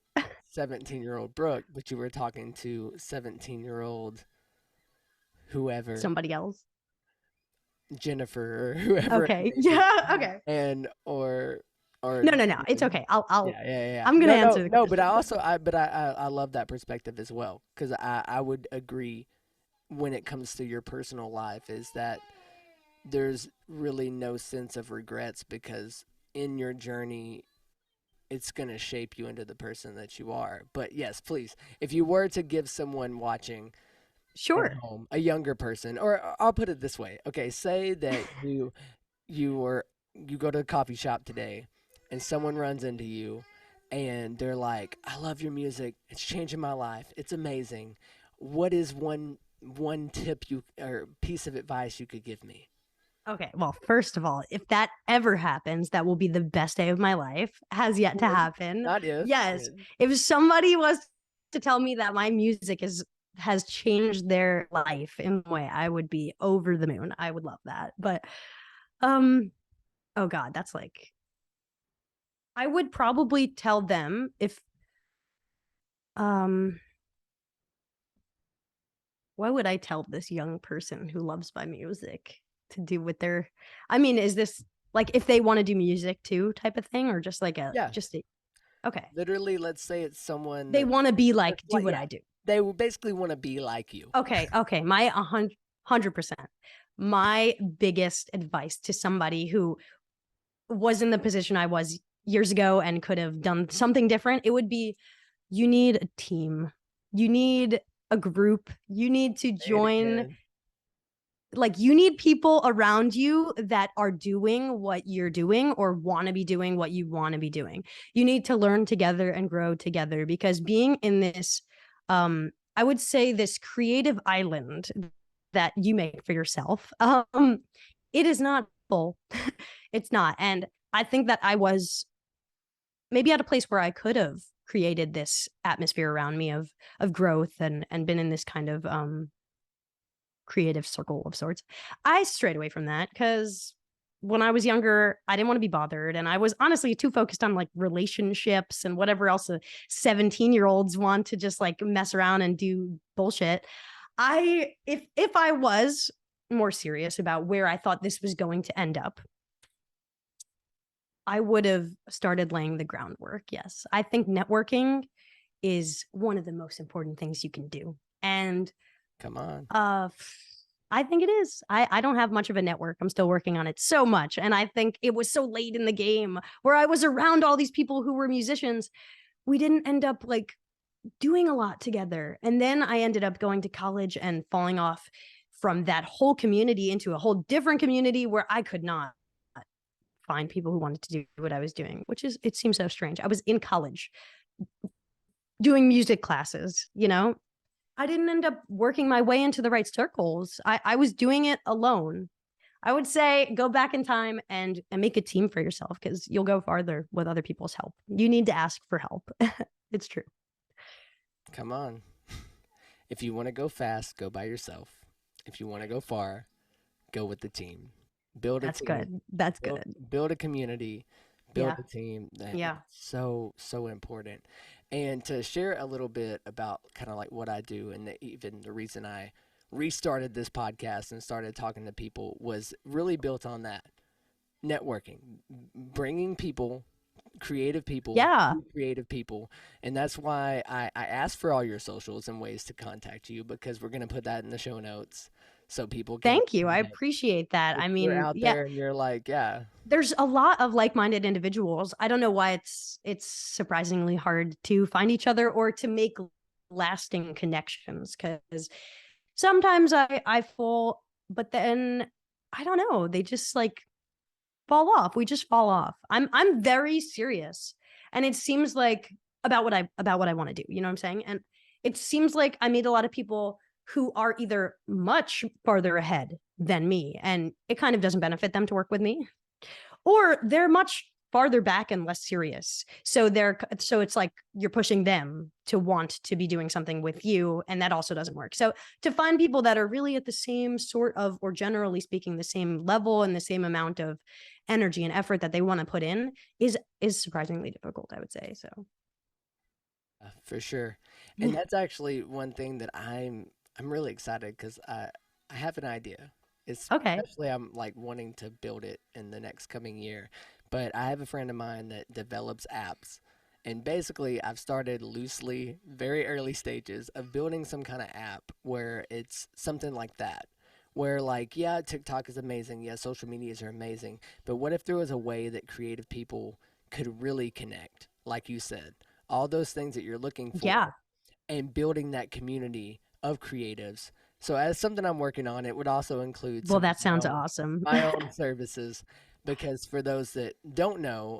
17-year-old Brooke, but you were talking to 17-year-old whoever, Somebody else. Jennifer or whoever it Okay. may be, Yeah. Okay. and or No, no, no. It's Jordan. okay. I'll Yeah, yeah, yeah. I'm gonna No, no, answer the no. But I question. also, I love that perspective as well because I would agree when it comes to your personal life is that there's really no sense of regrets because in your journey it's going to shape you into the person that you are. But yes, please, if you were to give someone watching at Sure. home, a younger person, or I'll put it this way. Okay, say that you were you go to a coffee shop today and someone runs into you and they're like, "I love your music. It's changing my life. It's amazing." What is one tip you or piece of advice you could give me? Okay. Well, first of all, if that ever happens, that will be the best day of my life. Has yet to Would, happen. not if. Yes. Would. If somebody was to tell me that my music has changed their life in a way, I would be over the moon. I would love that. But um oh God, that's like I would probably tell them if um what would I tell this young person who loves my music to do with their I mean, is this like if they want to do music too type of thing or just like a Yeah. just a okay. Literally, let's say it's someone They that want to be like that's do like what yeah, I do. they will basically want to be like you. Okay, okay. My 100%. My biggest advice to somebody who was in the position I was years ago and could have done something different, it would be you need a team. You need a group. You need to Say it join again. like you need people around you that are doing what you're doing or want to be doing what you want to be doing. You need to learn together and grow together because being in this I would say this creative island that you make for yourself it is not full. It's not. And I think that I was maybe at a place where I could have created this atmosphere around me of growth and been in this kind of creative circle of sorts. I strayed away from that because when I was younger, I didn't want to be bothered. And I was honestly too focused on like relationships and whatever else 17-year-olds want to just like mess around and do bullshit. If I was more serious about where I thought this was going to end up, I would have started laying the groundwork. Yes. I think networking is one of the most important things you can do. And Come on. I think it is. I don't have much of a network. I'm still working on it so much. And I think it was so late in the game where I was around all these people who were musicians. We didn't end up like doing a lot together. And then I ended up going to college and falling off from that whole community into a whole different community where I could not find people who wanted to do what I was doing, which is, it seems so strange. I was in college doing music classes, you know, I didn't end up working my way into the right circles. I was doing it alone. I would say go back in time and make a team for yourself because you'll go farther with other people's help. You need to ask for help. It's true. Come on. If you want to go fast, go by yourself. If you want to go far, go with the team. Build a That's team. good. That's good. Build a community. Build Yeah. a team. Yeah. So important. And to share a little bit about kind of like what I do and even the reason I restarted this podcast and started talking to people was really built on that networking, bringing people, Yeah. creative people. And that's why I asked for all your socials and ways to contact you because we're going to put that in the show notes so people can Thank you. I connect. appreciate that. If I you're mean, out yeah, there and you're like, yeah, there's a lot of like-minded individuals. I don't know why it's surprisingly hard to find each other or to make lasting connections because sometimes I fall, but then I don't know, they just like fall off. We just fall off. I'm very serious. And it seems like about what I want to do. You know what I'm saying? And it seems like I meet a lot of people who are either much farther ahead than me and it kind of doesn't benefit them to work with me or they're much farther back and less serious. So it's like you're pushing them to want to be doing something with you, and that also doesn't work. So to find people that are really at the same sort of, or generally speaking, the same level and the same amount of energy and effort that they want to put in is surprisingly difficult, I would say. So For sure. And that's actually one thing that I'm really excited because I have an idea. okay. Especially I'm like wanting to build it in the next coming year. But I have a friend of mine that develops apps. And basically I've started loosely, very early stages of building some kind of app where it's something like that. Where like, yeah, TikTok is amazing, yeah, social medias are amazing, but what if there was a way that creative people could really connect, like you said, all those things that you're looking for, Yeah. and building that community of creatives. So as something I'm working on, it would also include Well, some of that sounds awesome. my own services, because for those that don't know,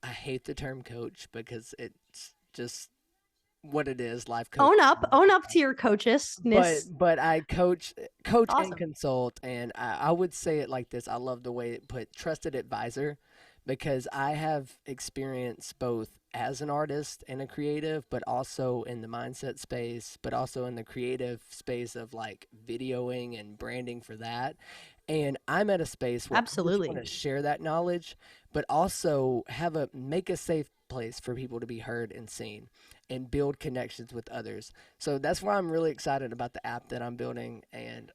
I hate the term coach because it's just what it is, life coach. Own up to your coachesness. But I coach and Awesome. consult, and I would say it like this. I love the way it put trusted advisor, because I have experience both as an artist and a creative, but also in the mindset space, but also in the creative space of like videoing and branding for that. And I'm at a space where I just want Absolutely. to share that knowledge, but also make a safe place for people to be heard and seen and build connections with others. So that's why I'm really excited about the app that I'm building. And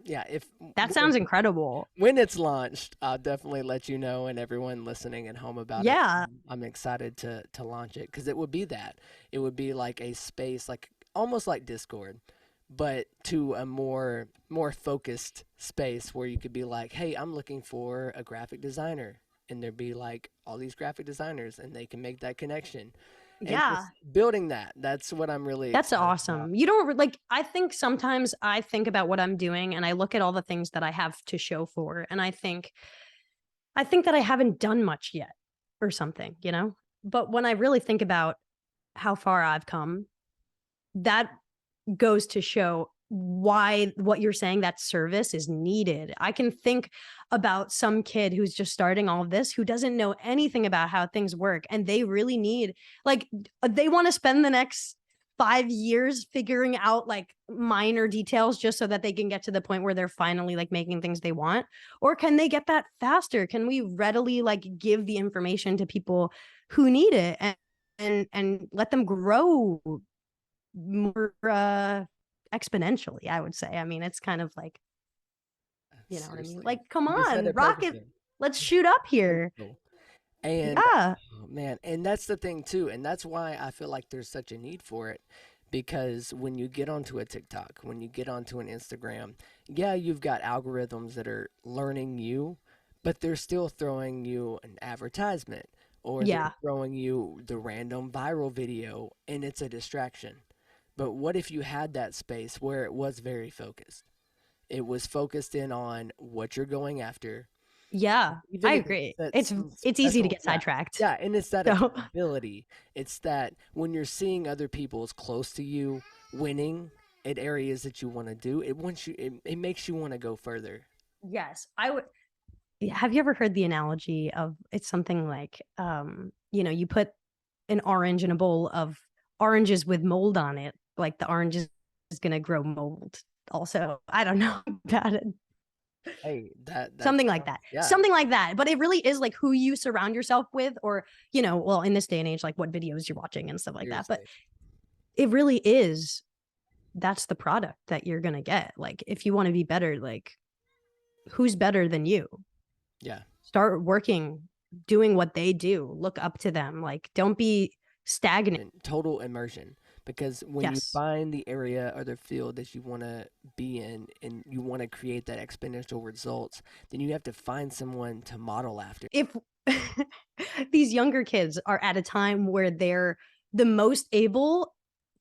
yeah, if That sounds incredible. when it's launched, I'll definitely let you know and everyone listening at home about it. Yeah. I'm excited to launch it because it would be that. It would be like a space, like almost like Discord, but to a more focused space where you could be like, hey, I'm looking for a graphic designer. And there'd be like all these graphic designers and they can make that connection. And Yeah. just building that, that's what I'm really That's excited about. awesome. You don't like, I think sometimes I think about what I'm doing and I look at all the things that I have to show for, and I think that I haven't done much yet or something, you know? But when I really think about how far I've come, that goes to show why what you're saying, that service is needed. I can think about some kid who's just starting all of this, who doesn't know anything about how things work, and they really need, like, they want to spend the next 5 years figuring out like minor details just so that they can get to the point where they're finally like making things they want. Or can they get that faster? Can we readily like give the information to people who need it, and let them grow more exponentially, I would say. I mean, it's kind of like, you know what I mean? Seriously, Like, come you said on, it rocket, perfectly. let's shoot up here. Cool. And Yeah. oh man, and that's the thing too, and that's why I feel like there's such a need for it. Because when you get onto a TikTok, when you get onto an Instagram, yeah, you've got algorithms that are learning you, but they're still throwing you an advertisement, or they're Yeah. throwing you the random viral video and it's a distraction. But what if you had that space where it was very focused? It was focused in on what you're going after, Yeah. I even if agree. it's It's some it's easy to special, get yeah, sidetracked. yeah, and it's that So accountability. It's that when you're seeing other people's close to you winning at areas that you want to do, it makes you want to go further. yes, I would. Have you ever heard the analogy of, it's something like, you put an orange in a bowl of oranges with mold on it, like the orange is going to grow mold also. I don't know about it. Hey, that Something like sounds, that. yeah, Something like that. But it really is like who you surround yourself with, or, well, in this day and age, like what videos you're watching and stuff like that. But seriously. it really is, that's the product that you're going to get. Like, if you want to be better, like, who's better than you? Yeah. Start working, doing what they do, look up to them. Like, don't be stagnant. And total immersion, because when you Yes. find the area or the field that you want to be in and you want to create that exponential results, then you have to find someone to model after. If these younger kids are at a time where they're the most able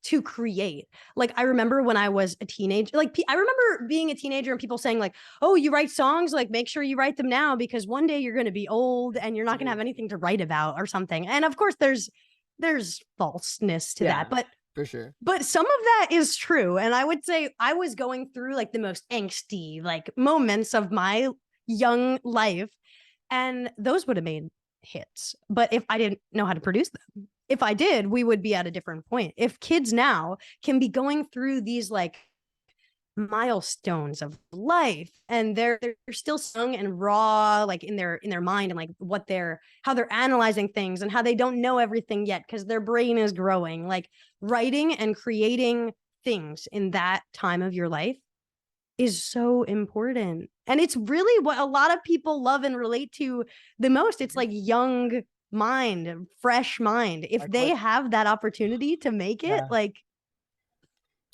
to create. Like, I remember when I was a teenager, like I remember being a teenager and people saying like, "Oh, you write songs, like make sure you write them now because one day you're going to be old and you're not going to have Seriously. anything to write about or something." And of course there's falseness to that, Yeah, but for sure. some of that is true. And I would say I was going through like the most angsty like moments of my young life, And those would have made hits. But if I didn't know how to produce them, if I did, we would be at a different point. If kids now can be going through these like milestones of life and they're still young and raw, like in their mind, and like what they're how they're analyzing things and how they don't know everything yet because their brain is growing, like writing and creating things in that time of your life is so important. And it's really what a lot of people love and relate to the most. It's like young mind, fresh mind. If Like they what? have that opportunity to make it, Yeah. like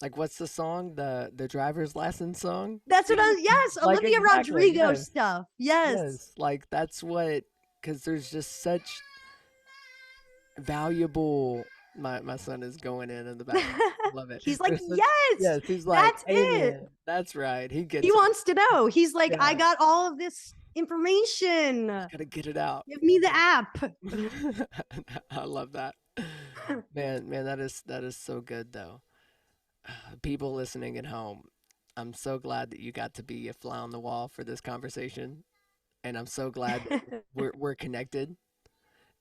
Like what's the song? The driver's license song? that's what I was, yes, Like Olivia exactly. Rodrigo Yes. stuff. Yes. Yes. Like that's what, because there's just such valuable. My son is going in the background. Love it. He's like, There's such, yes, yes. He's like, that's it. amen. That's right. He He gets it. wants to know. He's like, I Yeah. got all of this information. Gotta get it out. Give me the app. I love that. Man, that is so good though. People listening at home, I'm so glad that you got to be a fly on the wall for this conversation, and I'm so glad that we're connected,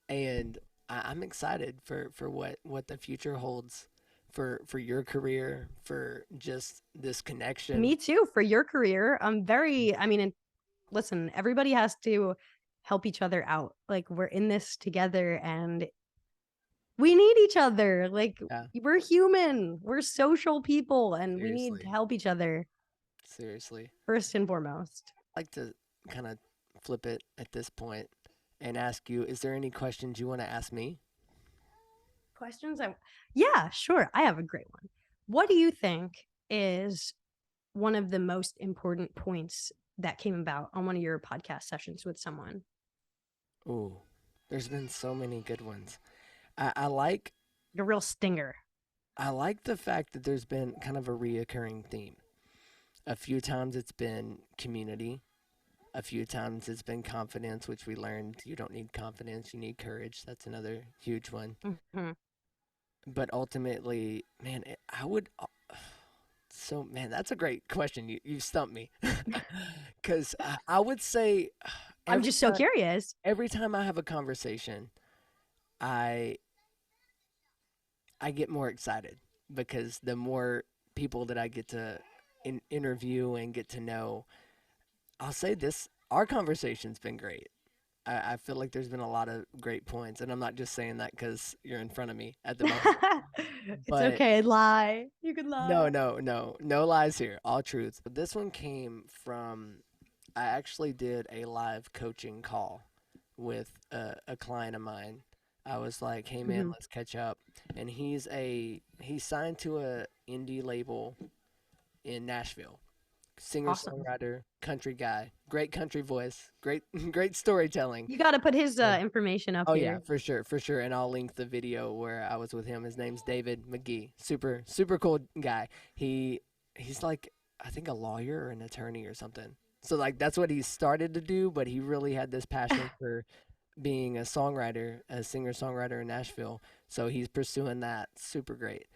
and I'm excited for what the future holds for your career, for just this connection. Me too. For your career, I'm very, I mean, and listen, everybody has to help each other out. Like, we're in this together and we need each other. Like, Yeah, we're human, we're social people, and we need to seriously, help each other seriously. first and foremost. I'd like to kind of flip it at this point and ask you: is there any questions you want to ask me? Questions? Yeah, sure. I have a great one. What do you think is one of the most important points that came about on one of your podcast sessions with someone? Ooh, there's been so many good ones. I like A real stinger. I like the fact that there's been kind of a reoccurring theme. A few times it's been community. A few times it's been confidence, which we learned you don't need confidence, you need courage. That's another huge one. Mm-hmm. But ultimately, man, I would. So, man, that's a great question. You stumped me. Because I would say I'm every just so time, curious. every time I have a conversation, I I get more excited because the more people that I get to interview and get to know, I'll say this: our conversation's been great. I feel like there's been a lot of great points, and I'm not just saying that because you're in front of me at the moment. It's But okay. Lie. You can no, lie. no, no, no lies here. All truth. But this one came from I actually did a live coaching call with a client of mine. I was like, "Hey man, Mm-hmm. let's catch up." And he's signed to a indie label in Nashville. Singer Awesome. songwriter, country guy, great country voice, great great storytelling. You got to put his And- information up oh yeah, here. for sure. And I'll link the video where I was with him. His name's David McGee. Super cool guy. He's like I think a lawyer or an attorney or something. So like that's what he started to do, but he really had this passion for being a songwriter, a singer songwriter in Nashville. So he's pursuing that. Super great.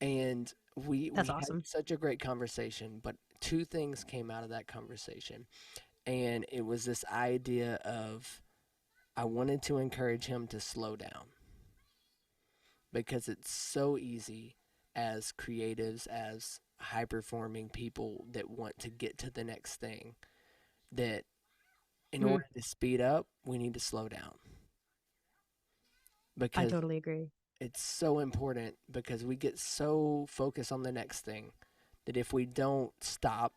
And we That's had awesome. such a great conversation, but two things came out of that conversation. And it was this idea of I wanted to encourage him to slow down because it's so easy as creatives, as high performing people that want to get to the next thing, that in Mm-hmm. order to speed up, we need to slow down I because totally agree. it's so important because we get so focused on the next thing that if we don't stop,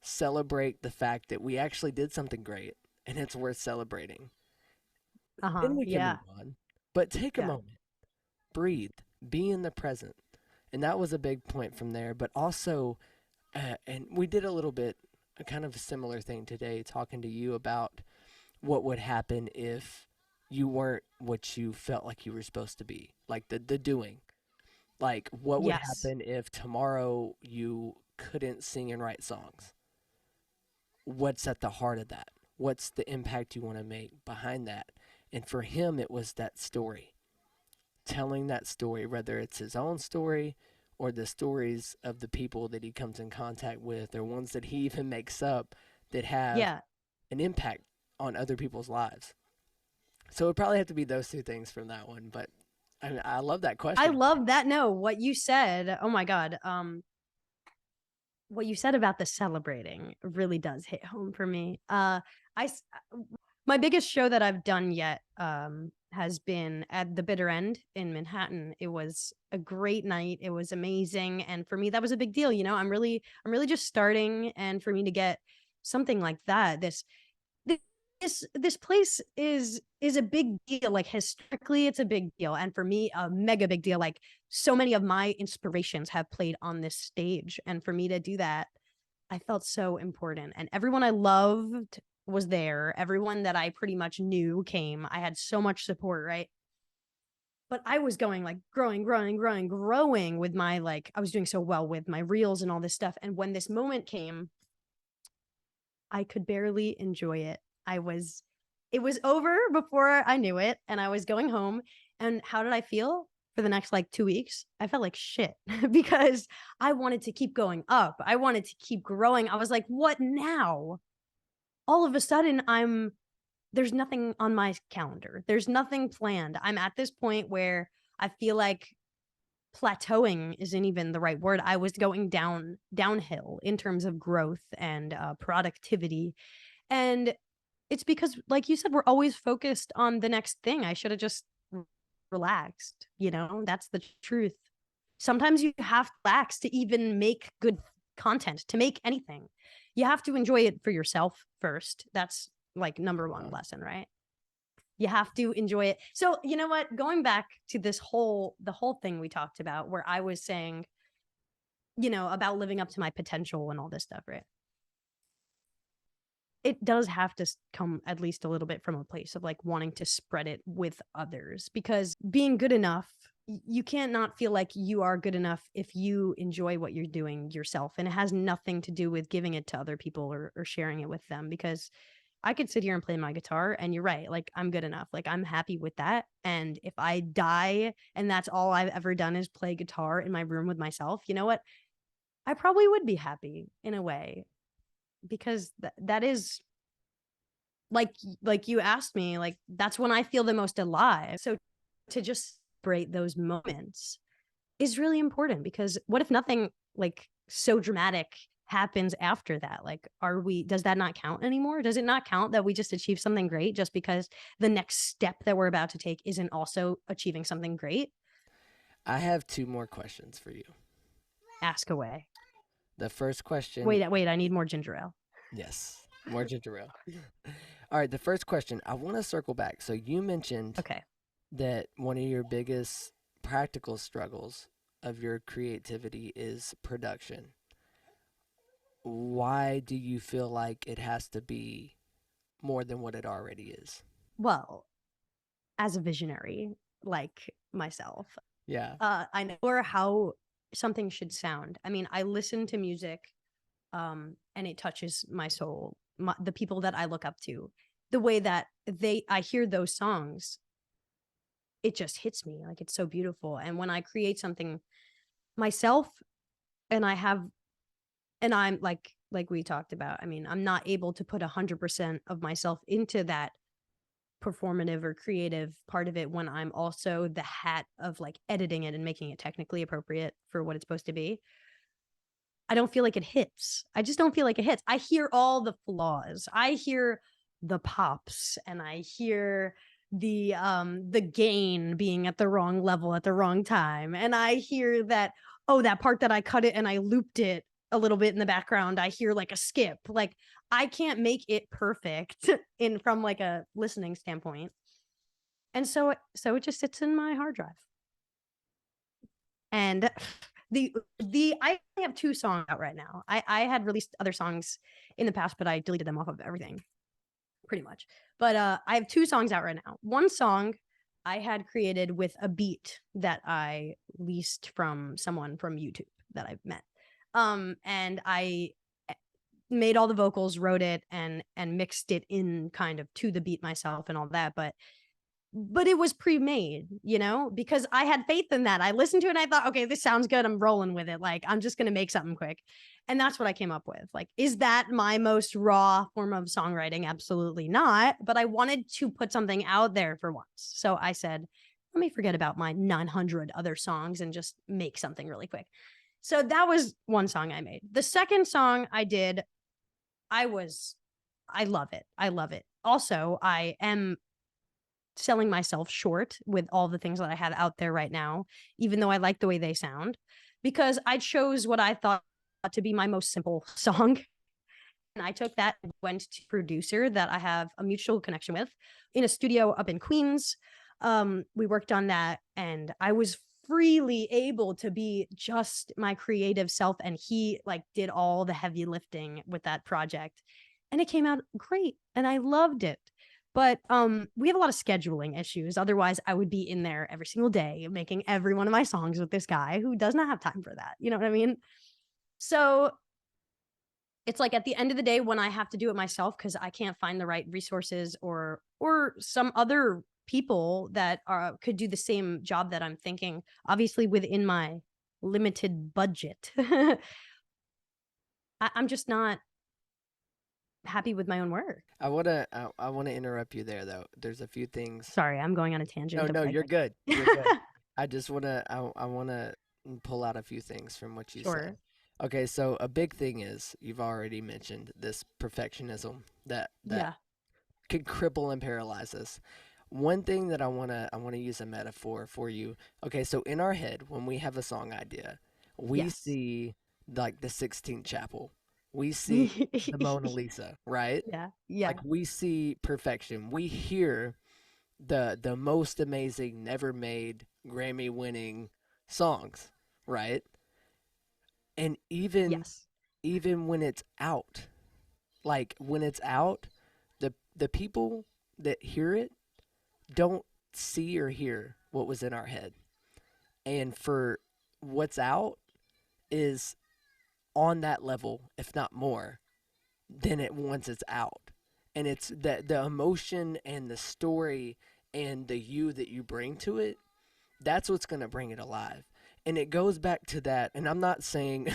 celebrate the fact that we actually did something great and it's worth celebrating, Uh-huh. then we can Yeah. move on. But take a Yeah. moment, breathe, be in the present. And that was a big point from there. But also, and we did a little bit, a kind of a similar thing today, talking to you about what would happen if you weren't what you felt like you were supposed to be, like the doing. Like, what would Yes. happen if tomorrow you couldn't sing and write songs? What's at the heart of that? What's the impact you want to make behind that? And for him, it was that story, telling that story, whether it's his own story or the stories of the people that he comes in contact with or ones that he even makes up that have Yeah. an impact on other people's lives. So it would probably have to be those two things from that one. But I love that I question. love that. No, what you said, oh my God. What you said about the celebrating really does hit home for me. I my biggest show that I've done yet has been at the Bitter End in Manhattan. It was a great night. It was amazing, and for me that was a big deal. You know, I'm really just starting, and for me to get something like that, this place is a big deal. Like historically, it's a big deal, and for me, a mega big deal. Like so many of my inspirations have played on this stage, and for me to do that, I felt so important. And everyone I loved was there. Everyone that I pretty much knew came. I had so much support, right? But I was going like growing with my like I was doing so well with my reels and all this stuff. And when this moment came, I could barely enjoy it. It was over before I knew it, and I was going home. And how did I feel for the next like 2 weeks? I felt like shit because I wanted to keep going up. I wanted to keep growing. I was like, what now? All of a sudden, there's nothing on my calendar. There's nothing planned. I'm at this point where I feel like plateauing isn't even the right word. I was going downhill in terms of growth and productivity. And it's because, like you said, we're always focused on the next thing. I should have just relaxed. You know, that's the truth. Sometimes you have to relax to even make good content, to make anything. You have to enjoy it for yourself first. That's like number one lesson, right? You have to enjoy it. So, you know what? Going back to the whole thing we talked about, where I was saying, you know, about living up to my potential and all this stuff, right? It does have to come at least a little bit from a place of like wanting to spread it with others, because being good enough, you can't not feel like you are good enough if you enjoy what you're doing yourself. And it has nothing to do with giving it to other people or sharing it with them, because I could sit here and play my guitar and you're right. Like I'm good enough. Like I'm happy with that. And if I die and that's all I've ever done is play guitar in my room with myself, you know what? I probably would be happy in a way, because that is like you asked me, like that's when I feel the most alive. So to just celebrate those moments is really important, because what if nothing like so dramatic happens after that? Like does that not count anymore? Does it not count that we just achieved something great just because the next step that we're about to take isn't also achieving something great? I have two more questions for you. Ask away. The first question, Wait, I need more ginger ale. yes, more ginger ale. All right, the first question, I want to circle back. So you mentioned Okay. that one of your biggest practical struggles of your creativity is production. Why do you feel like it has to be more than what it already is? Well, as a visionary like myself, Yeah. I know how something should sound. I mean, I listen to music, and it touches my soul. The people that I look up to, the way that I hear those songs, it just hits me. Like it's so beautiful. And when I create something myself, and I'm like we talked about, I mean, I'm not able to put 100% of myself into that performative or creative part of it when I'm also the hat of like editing it and making it technically appropriate for what it's supposed to be. I don't feel like it hits. I just don't feel like it hits. I hear all the flaws. I hear the pops, and I hear the gain being at the wrong level at the wrong time. And I hear that, oh, that part that I cut it and I looped it a little bit in the background, I hear like a skip. Like I can't make it perfect in from like a listening standpoint. And so it just sits in my hard drive. And I have 2 songs out right now. I had released other songs in the past, but I deleted them off of everything pretty much. But I have 2 songs out right now. One song I had created with a beat that I leased from someone from YouTube that I've met. And I made all the vocals, wrote it, and mixed it in kind of to the beat myself and all that. But but it was pre-made, because I had faith in that. I listened to it and I thought, okay, this sounds good. I'm rolling with it. Like, I'm just going to make something quick. And that's what I came up with. Like, is that my most raw form of songwriting? Absolutely not. But I wanted to put something out there for once. So I said, let me forget about my 900 other songs and just make something really quick. So that was one song I made. The second song I did, I love it. I love it. Also, I am selling myself short with all the things that I have out there right now, even though I like the way they sound, because I chose what I thought to be my most simple song. And I took that and went to a producer that I have a mutual connection with in a studio up in Queens. We worked on that and I was freely able to be just my creative self. And he like did all the heavy lifting with that project. And it came out great. And I loved it. But we have a lot of scheduling issues. Otherwise, I would be in there every single day making every one of my songs with this guy who does not have time for that. You know what I mean? So it's like at the end of the day, when I have to do it myself because I can't find the right resources or some other people that could do the same job that I'm thinking, obviously within my limited budget, I'm just not happy with my own work. I wanna interrupt you there though. There's a few things. Sorry, I'm going on a No, tangent. no, Okay. you're good. You're good. I wanna pull out a few things from what you said. Sure. Okay, so a big thing is you've already mentioned this perfectionism that Yeah. can cripple and paralyze us. One thing that I wanna use a metaphor for you. Okay, so in our head, when we have a song idea, we Yes. see like the Sixteenth Chapel. We see the Mona Lisa, right? Yeah. Yeah. Like we see perfection. We hear the most amazing, never made, Grammy winning songs, right? And Yes. even when it's out, like when it's out, the people that hear it don't see or hear what was in our head. And for what's out is on that level, if not more, than it once it's out. And it's the emotion and the story and the you that you bring to it, that's what's going to bring it alive. And it goes back to that. And I'm not saying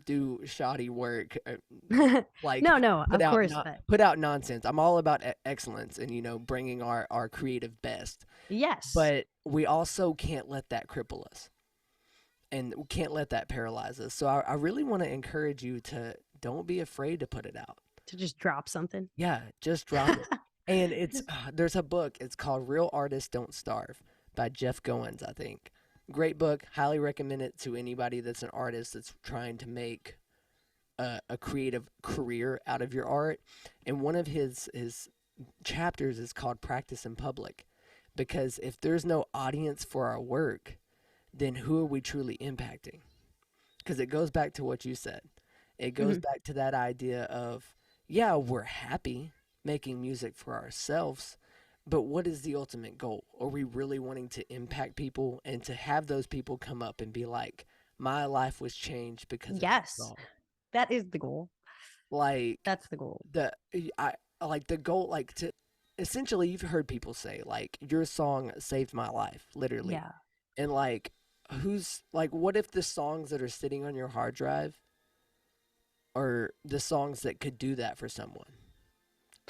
do shoddy work, like No, no, put of out course, not but put out nonsense. I'm all about excellence and bringing our creative best. yes. But we also can't let that cripple us, and we can't let that paralyze us. So I really want to encourage you to don't be afraid to put it out. To just drop something. Yeah, just drop it. And it's there's a book. It's called "Real Artists Don't Starve" by Jeff Goins, I think. Great book. Highly recommend it to anybody that's an artist that's trying to make a creative career out of your art. And one of his chapters is called "Practice in Public," because if there's no audience for our work, then who are we truly impacting? Because it goes back to what you said. It goes Mhm. back to that idea of, yeah, we're happy making music for ourselves, but what is the ultimate goal? Are we really wanting to impact people and to have those people come up and be like, my life was changed because of your Yes. song? That is the goal. Like That's the goal. the I like the goal, like to essentially, you've heard people say like your song saved my life, literally. Yeah. And like who's like what if the songs that are sitting on your hard drive are the songs that could do that for someone?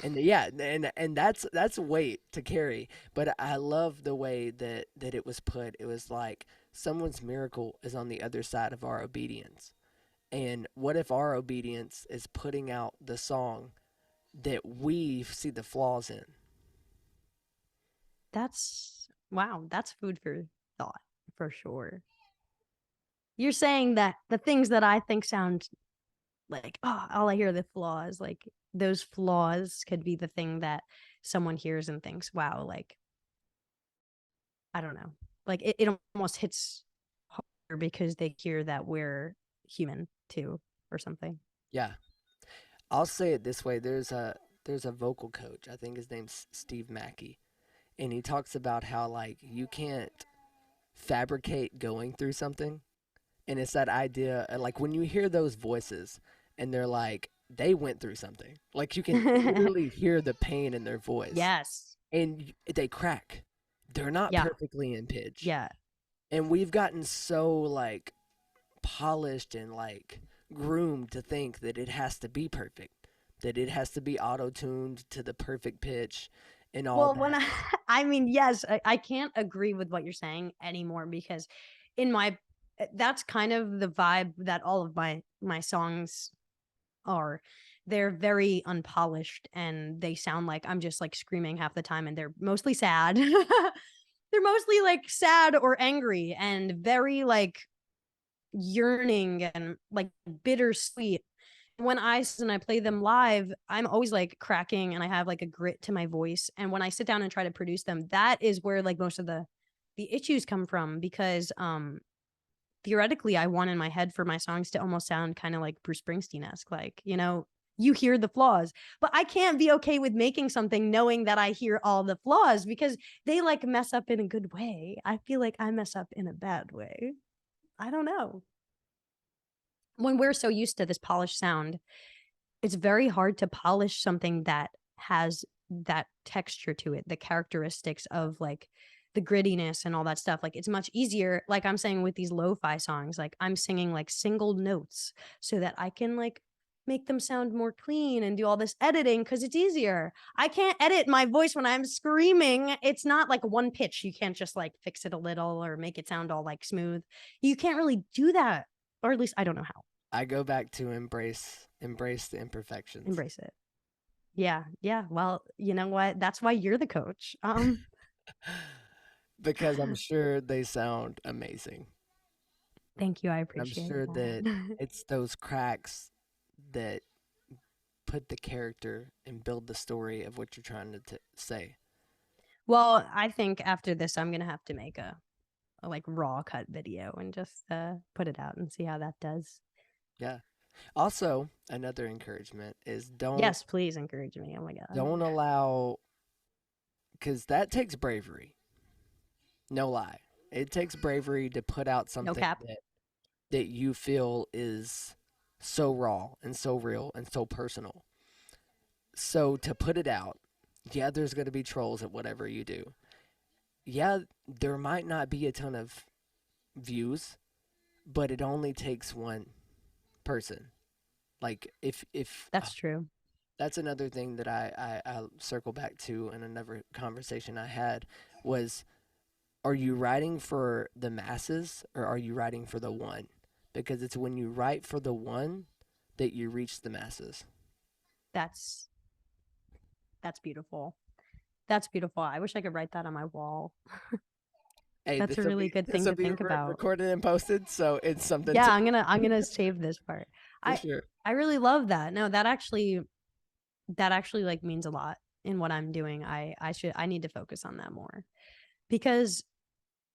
And yeah, and that's a weight to carry, but I love the way that it was put. It was like someone's miracle is on the other side of our obedience. And what if our obedience is putting out the song that we see the flaws in? That's wow. That's food for thought for sure. You're saying that the things that I think sound like, oh, all I hear are the flaws, like those flaws could be the thing that someone hears and thinks, wow, like, I don't know. Like it almost hits harder because they hear that we're human too or something. Yeah. I'll say it this way. There's a vocal coach. I think his name's Steve Mackey, and he talks about how like you can't fabricate going through something. And it's that idea, like when you hear those voices and they're like, they went through something. Like you can literally hear the pain in their voice Yes. and they crack. they're not Yeah. perfectly in pitch. Yeah. And we've gotten so like polished and like groomed to think that it has to be perfect, that it has to be auto-tuned to the perfect pitch and all Well, when that. I mean, yes, I can't agree with what you're saying anymore because in my that's kind of the vibe that all of my songs are. They're very unpolished and they sound like I'm just like screaming half the time and they're mostly sad. They're mostly like sad or angry and very like yearning and like bittersweet. When I play them live, I'm always like cracking and I have like a grit to my voice. And when I sit down and try to produce them, that is where like most of the issues come from because theoretically I want in my head for my songs to almost sound kind of like Bruce Springsteen-esque, like, you know, you hear the flaws, but I can't be okay with making something knowing that I hear all the flaws because they like mess up in a good way. I feel like I mess up in a bad way. I don't know. When we're so used to this polished sound, it's very hard to polish something that has that texture to it, the characteristics of like the grittiness and all that stuff. Like it's much easier, like I'm saying with these lo-fi songs, like I'm singing like single notes so that I can like make them sound more clean and do all this editing because it's easier. I can't edit my voice when I'm screaming. It's not like one pitch. You can't just like fix it a little or make it sound all like smooth. You can't really do that. Or at least I don't know how. I go back to embrace the imperfections. Embrace it. Yeah, yeah. Well, you know what? That's why you're the coach. Because I'm sure they sound amazing. Thank you. I And I'm appreciate sure that that. it's those cracks that put the character and build the story of what you're trying to say. Well, I think after this, I'm gonna have to make a like raw cut video and just put it out and see how that does. Yeah. Also, another encouragement is Yes, please encourage me. Oh my god. don't allow, because that takes bravery. No lie, it takes bravery to put out No something cap. that you feel is so raw and so real and so personal. So to put it out, yeah, there's going to be trolls at whatever you do. Yeah, there might not be a ton of views, but it only takes one person. Like if That's true. that's another thing that I circle back to in another conversation I had was, are you writing for the masses or are you writing for the one? Because it's when you write for the one that you reach the masses. That's that's beautiful. That's beautiful. I wish I could write that on my wall. Hey, That's a really good this thing will to be think about. recorded and posted, so it's something Yeah, to I'm gonna save this part. for I sure. I really love that. No, that actually like means a lot in what I'm doing. I need to focus on that more because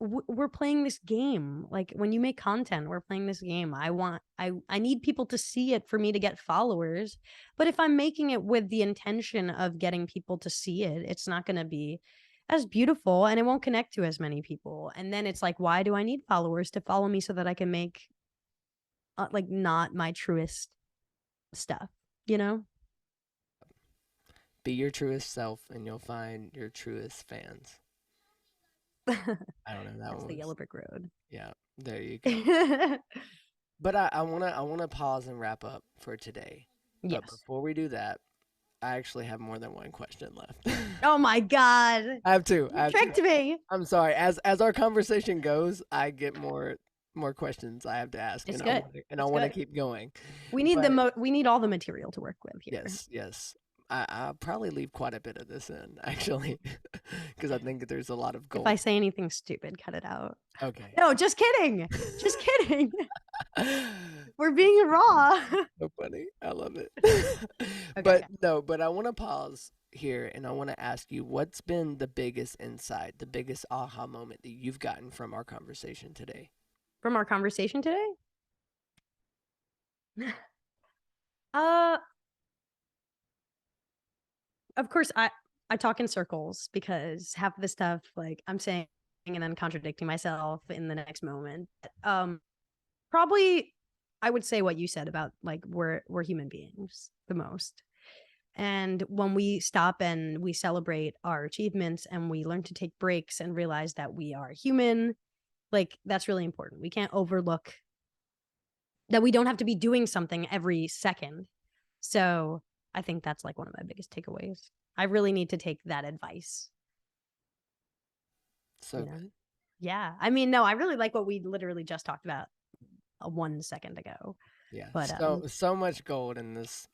we're playing this game. Like when you make content, we're playing this game. I need people to see it for me to get followers. But if I'm making it with the intention of getting people to see it, it's not going to be as beautiful and it won't connect to as many people. And then it's like, why do I need followers to follow me so that I can make like not my truest stuff, you know? Be your truest self, and you'll find your truest fans. I don't know. That That's one the was yellow brick road. yeah. There you go. But I wanna pause and wrap up for today. But Yes. before we do that, I actually have more than one question left. Oh my God. I have two. I You have two. tricked me. I'm sorry. As our conversation goes, I get more questions I have to ask, It's and good. I It's want to good. keep going. We need But we need all the material to work with here. yes, yes. I'll probably leave quite a bit of this in, actually, because I think there's a lot of If gold. I say anything stupid, cut it out. Okay. No, just kidding. Just kidding. We're being raw. So funny. I love it. Okay, But okay. no, but I want to pause here and I want to ask you, what's been the biggest insight, the biggest aha moment that you've gotten from our conversation today? From our conversation today? uh of course I talk in circles because half of the stuff like I'm saying and then contradicting myself in the next moment. Probably I would say what you said about like we're human beings the most. And when we stop and we celebrate our achievements and we learn to take breaks and realize that we are human, like that's really important. We can't overlook that we don't have to be doing something every second. So I think that's like one of my biggest takeaways. I really need to take that advice. So good. Yeah. I mean, no, I really like what we literally just talked about 1 second ago. Yeah. But So much gold in this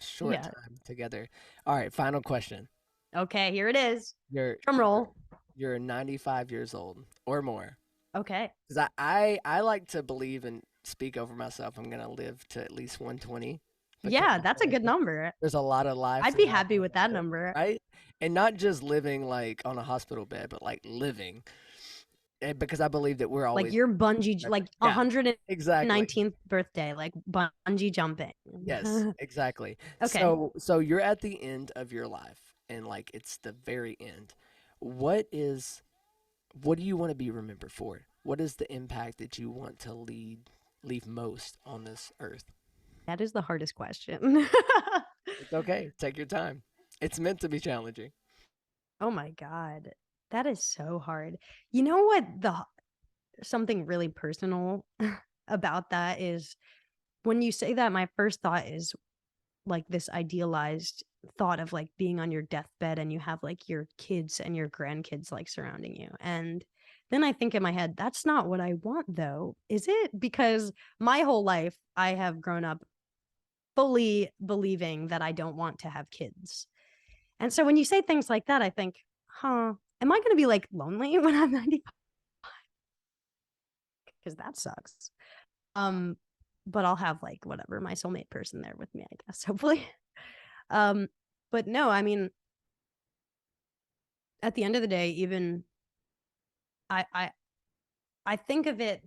short yeah. time together. All right, final question. Okay, here it is. You're Drum roll. you're 95 years old or more. Okay. Because I like to believe and speak over myself. I'm gonna live to at least 120. Because Yeah, I that's feel a like good number. there's a lot of life I'd be left happy on with this that earth, number. right? And not just living like on a hospital bed, but like living. And because I believe that we're Like always your bungee, like yeah, exactly. 119th birthday, like bungee jumping. Yes, exactly. Okay. So you're at the end of your life and like it's the very end. What is what do you want to be remembered for? What is the impact that you want to leave most on this earth? That is the hardest question. It's okay. Take your time. It's meant to be challenging. Oh my God. That is so hard. You know what something really personal about that is when you say that, my first thought is like this idealized thought of like being on your deathbed and you have like your kids and your grandkids like surrounding you. And then I think in my head, that's not what I want though, is it? Because my whole life I have grown up fully believing that I don't want to have kids. And so when you say things like that, I think, huh, am I going to be like lonely when I'm 95? Because that sucks. Um, but I'll have like whatever, my soulmate person there with me, I guess, hopefully. Um, but no, I mean, at the end of the day, even I I I think of it,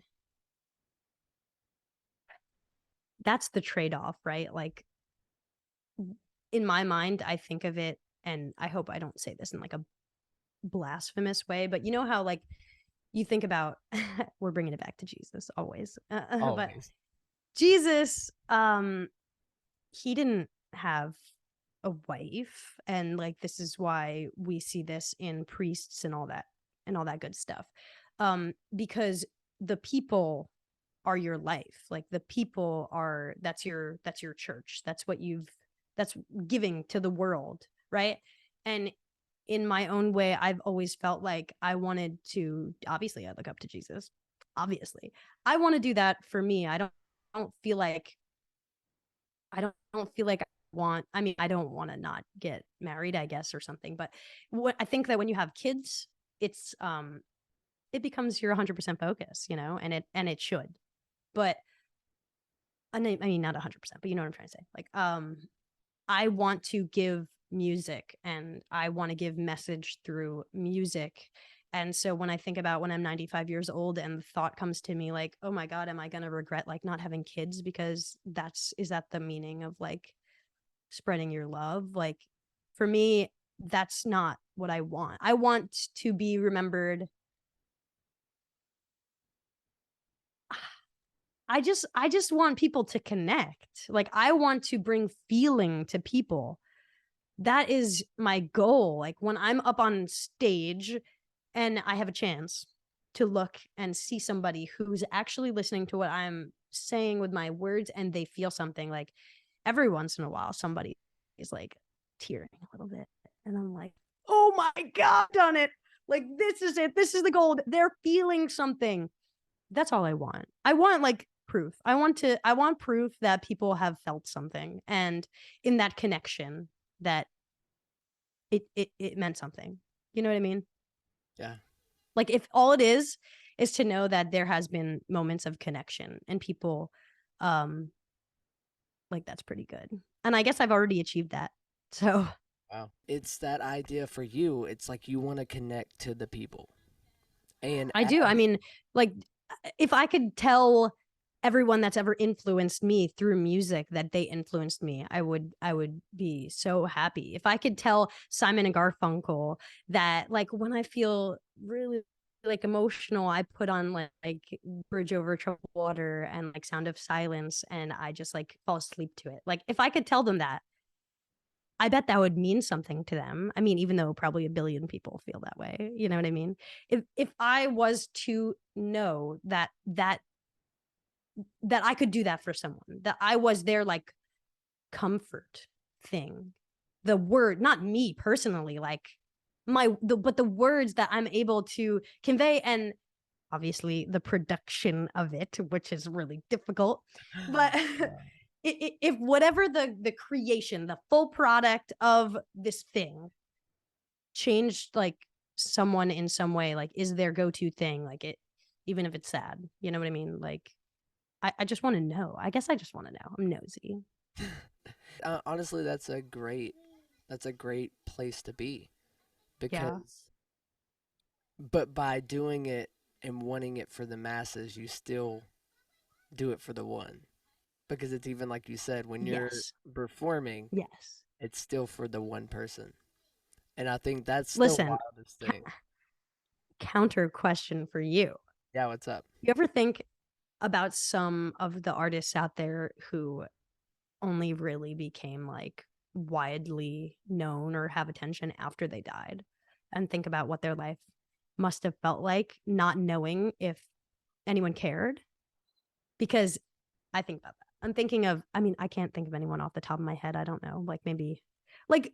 that's the trade-off, right? Like in my mind, I think of it, and I hope I don't say this in like a blasphemous way, but you know how like you think about we're bringing it back to Jesus always. But Always. Jesus, he didn't have a wife, and like this is why we see this in priests and all that good stuff. Because the people are your life. Like the people are that's your church. That's giving to the world, right? And in my own way, I've always felt like I wanted to, obviously I look up to Jesus. Obviously. I want to do that for me. Don't feel like I don't feel like I mean, I don't want to not get married, I guess, or something. But what I think that when you have kids, it's it becomes your 100% focus, and it should. But I mean, not 100%, but you know what I'm trying to say. Like, I want to give music and I want to give message through music. And so when I think about when I'm 95 years old and the thought comes to me like, oh my God, am I going to regret like not having kids? Because is that the meaning of like spreading your love? Like for me, that's not what I want. I want to be remembered. I just want people to connect. Like I want to bring feeling to people. That is my goal. Like when I'm up on stage and I have a chance to look and see somebody who's actually listening to what I'm saying with my words and they feel something, like every once in a while somebody is like tearing a little bit and I'm like, oh my God, done it. Like this is it. This is the goal. They're feeling something. That's all I want. I want like proof. I want proof that people have felt something and in that connection that it meant something. You know what I mean? Yeah. Like if all it is to know that there has been moments of connection and people um like that's pretty good. And I guess I've already achieved that. So Wow. It's that idea for you. It's like you want to connect to the people. And I do. I as mean, like if I could tell everyone that's ever influenced me through music that they influenced me, I would be so happy. If I could tell Simon and Garfunkel that like when I feel really like emotional, I put on like Bridge Over Troubled Water and like Sound of Silence and I just like fall asleep to it. Like if I could tell them that, I bet that would mean something to them. I mean, even though probably a billion people feel that way, you know what I mean? If I was to know that I could do that for someone, that I was their like comfort thing, the word, not me personally, like but the words that I'm able to convey, and obviously the production of it, which is really difficult, but if whatever the creation, the full product of this thing changed like someone in some way, like is their go-to thing, like it, even if it's sad, you know what I mean? Like I just want to know. I guess I just want to know. I'm nosy. Honestly, that's a great place to be Yeah. because, but by doing it and wanting it for the masses, you still do it for the one. Because it's even like you said, when you're Yes. performing, Yes. it's still for the one person. And I think that's the Listen, wildest thing. counter question for you. Yeah, what's up? You ever think about some of the artists out there who only really became like widely known or have attention after they died, and think about what their life must have felt like not knowing if anyone cared? Because I think about that. I'm thinking of, I mean, I can't think of anyone off the top of my head. I don't know. Like maybe like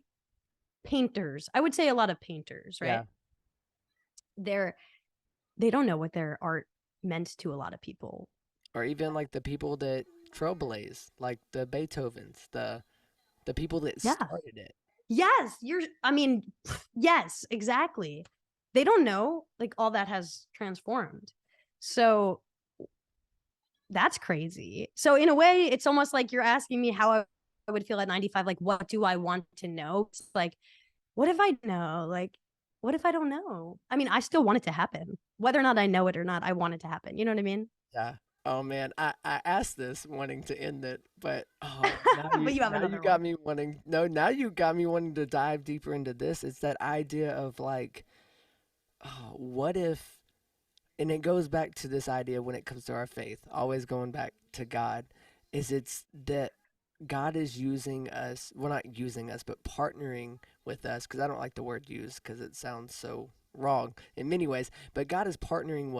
painters. I would say a lot of painters, right? Yeah. They're they don't know what their art meant to a lot of people. Or even like the people that trailblaze, like the Beethovens, the people that Yeah. started it. Yes, I mean, yes, exactly. They don't know like all that has transformed. So that's crazy. So in a way, it's almost like you're asking me how I would feel at 95. Like, what do I want to know? It's like, what if I know? Like, what if I don't know? I mean, I still want it to happen. Whether or not I know it or not, I want it to happen. You know what I mean? Yeah. Oh man, I asked this wanting to end it, but oh But you have now you another got one. me wanting no, now you got me wanting to dive deeper into this. It's that idea of like, oh, what if, and it goes back to this idea when it comes to our faith, always going back to God, is it's that God is using us, well, not using us, but partnering with us, because I don't like the word use because it sounds so wrong in many ways, but God is partnering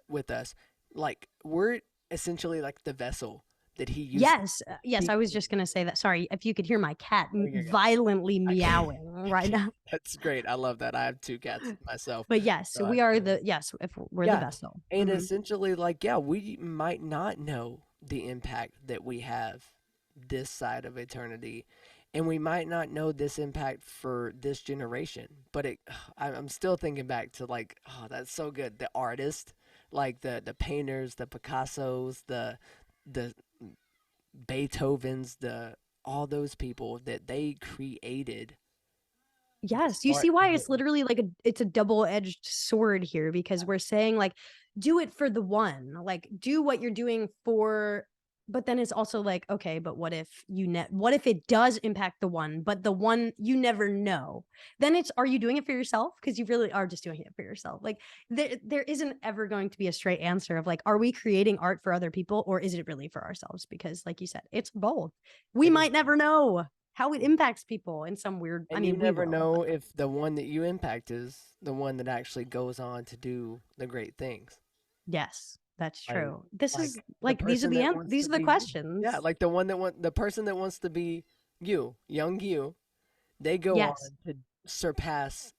with us. Like, we're essentially like the vessel that He uses Yes, to yes. speak I was through. just gonna say that. Sorry if you could hear my cat Oh, you're good. violently I can't, meowing I right can't. now. That's great. I love that. I have two cats myself. But yes, So we are the yes. If we're the yeah. vessel. And essentially, like, yeah, we might not know the impact that we have this side of eternity. And we might not know this impact for this generation. But I'm still thinking back to, like, oh, that's so good. The artist, like the painters, the Picassos, the Beethovens, all those people that they created this Yes, you art. see why it's literally like it's a double-edged sword here, because we're saying like do it for the one, like do what you're doing for, but then it's also like, okay, but what if what if it does impact the one, but the one you never know? Then it's, are you doing it for yourself? Because you really are just doing it for yourself. Like there isn't ever going to be a straight answer of like, are we creating art for other people or is it really for ourselves? Because like you said, it's both. We It is. might never know how it impacts people in some weird, I And you mean, we never will, but know if the one that you impact is the one that actually goes on to do the great things. yes, that's Like, true. This like is the like person that wants these to are the be you. Yeah, questions. like the person that wants to be you, young you, they go Yes. on to surpass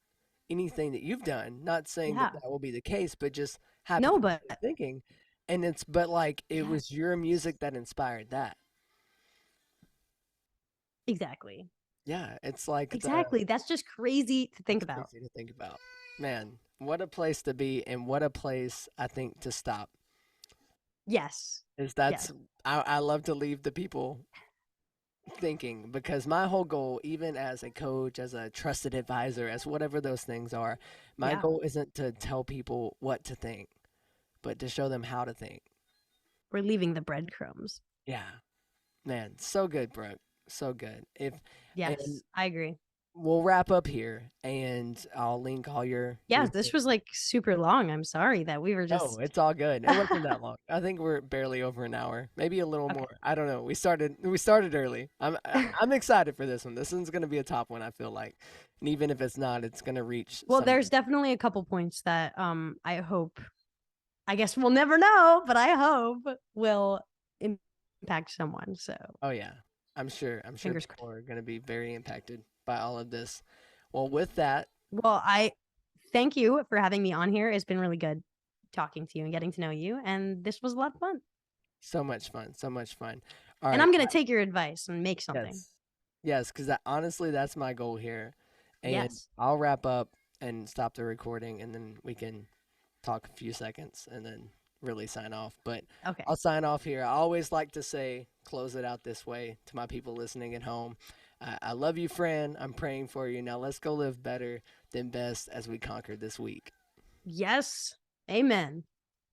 anything that you've done. Not saying that Yeah. that will be the case, but just No, but hypothetically thinking. And but like it yes. was your music that inspired that. Exactly. Yeah, it's like Exactly. That's just crazy to think it's about. crazy to think about. Man, what a place to be and what a place I think to stop. Yes. Is Yes. I love to leave the people thinking because my whole goal, even as a coach, as a trusted advisor, as whatever those things are, my Yeah. goal isn't to tell people what to think, but to show them how to think. We're leaving the breadcrumbs. Yeah, man, so good, Brooke, so good. If and Yes, I agree. we'll wrap up here, and I'll link all Yeah, your this things. was like super long. I'm sorry that we were No, just it's all good. It wasn't that long. I think we're barely over an hour, maybe a little okay. more. I don't know. We started early. I'm excited for this one. This one's gonna be a top one. I feel like, and even if it's not, it's gonna reach Well, some. there's definitely a couple points that I hope, I guess we'll never know, but I hope will impact someone. So Oh yeah, I'm sure. I'm sure fingers people crossed. are gonna be very impacted by all of this. Well, with that, Well, I thank you for having me on here. It's been really good talking to you and getting to know you. And this was a lot of fun. so much fun. So much fun. All And right. I'm gonna take your advice and make something. Yes. Yes, because honestly, that's my goal here. And Yes. I'll wrap up and stop the recording, and then we can talk a few seconds and then really sign off. But Okay. I'll sign off here. I always like to say, close it out this way to my people listening at home. I love you, friend. I'm praying for you. Now let's go live better than best as we conquer this week. Yes. Amen.